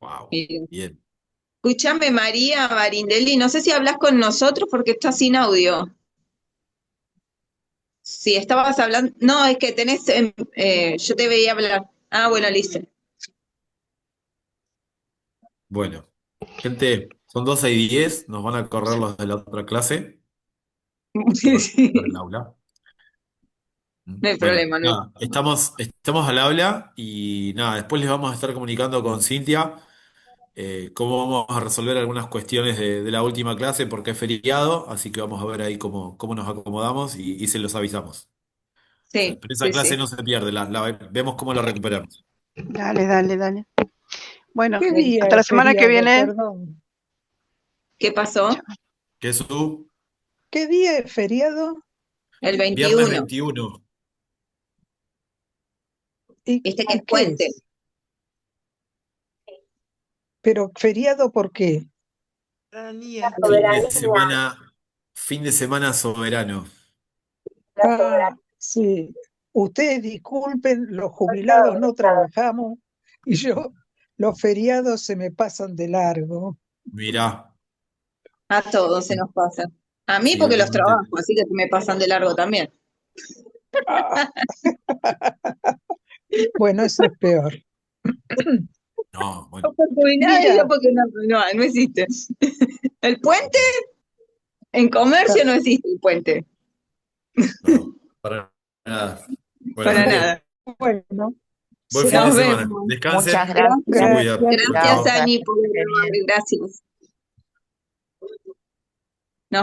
Wow. miren, Bien. escúchame, María Marindelli, no sé si hablas con nosotros porque estás sin audio. Si estabas hablando, no, es que tenés, yo te veía hablar. Ah, bueno, listo. Bueno, gente, son 12:10, nos van a correr los de la otra clase, que Sí, van a estar sí, en el aula. no hay Bueno, problema, no hay nada, estamos al habla y nada, después les vamos a estar comunicando con Cintia cómo vamos a resolver algunas cuestiones de la última clase porque es feriado, así que vamos a ver ahí cómo nos acomodamos y se los avisamos. Sí, Pero esa sí, clase sí. no se pierde, vemos cómo la recuperamos. Dale, dale, dale. Bueno, ¿Qué día hasta la es semana que feriado? viene. Perdón. ¿Qué pasó? Jesús, ¿Qué día es feriado? El viernes 21. 21. ¿Y Viste que es qué puente. es? ¿Pero feriado por qué? La Fin de semana, soberanía, fin de semana soberano. la Ah, soberanía. sí. Ustedes disculpen, los jubilados no trabajamos y yo, los feriados se me pasan de largo. Mirá, A todos se nos pasa. A mí sí, porque los realmente. trabajo, así que me pasan de largo también. Ah, bueno, eso es peor. No, bueno, Oportunidad y yo Mira, porque no existe. El puente, en comercio no existe el puente, no, para nada. Bueno, para gente, nada. bueno, buen fin de Nos será. semana. vemos. Muchas Descansen, gracias. se Gracias, cuidan. Gracias. Chau, gracias Chao, chau. Sara, Ani que por esté bien. grabar, gracias.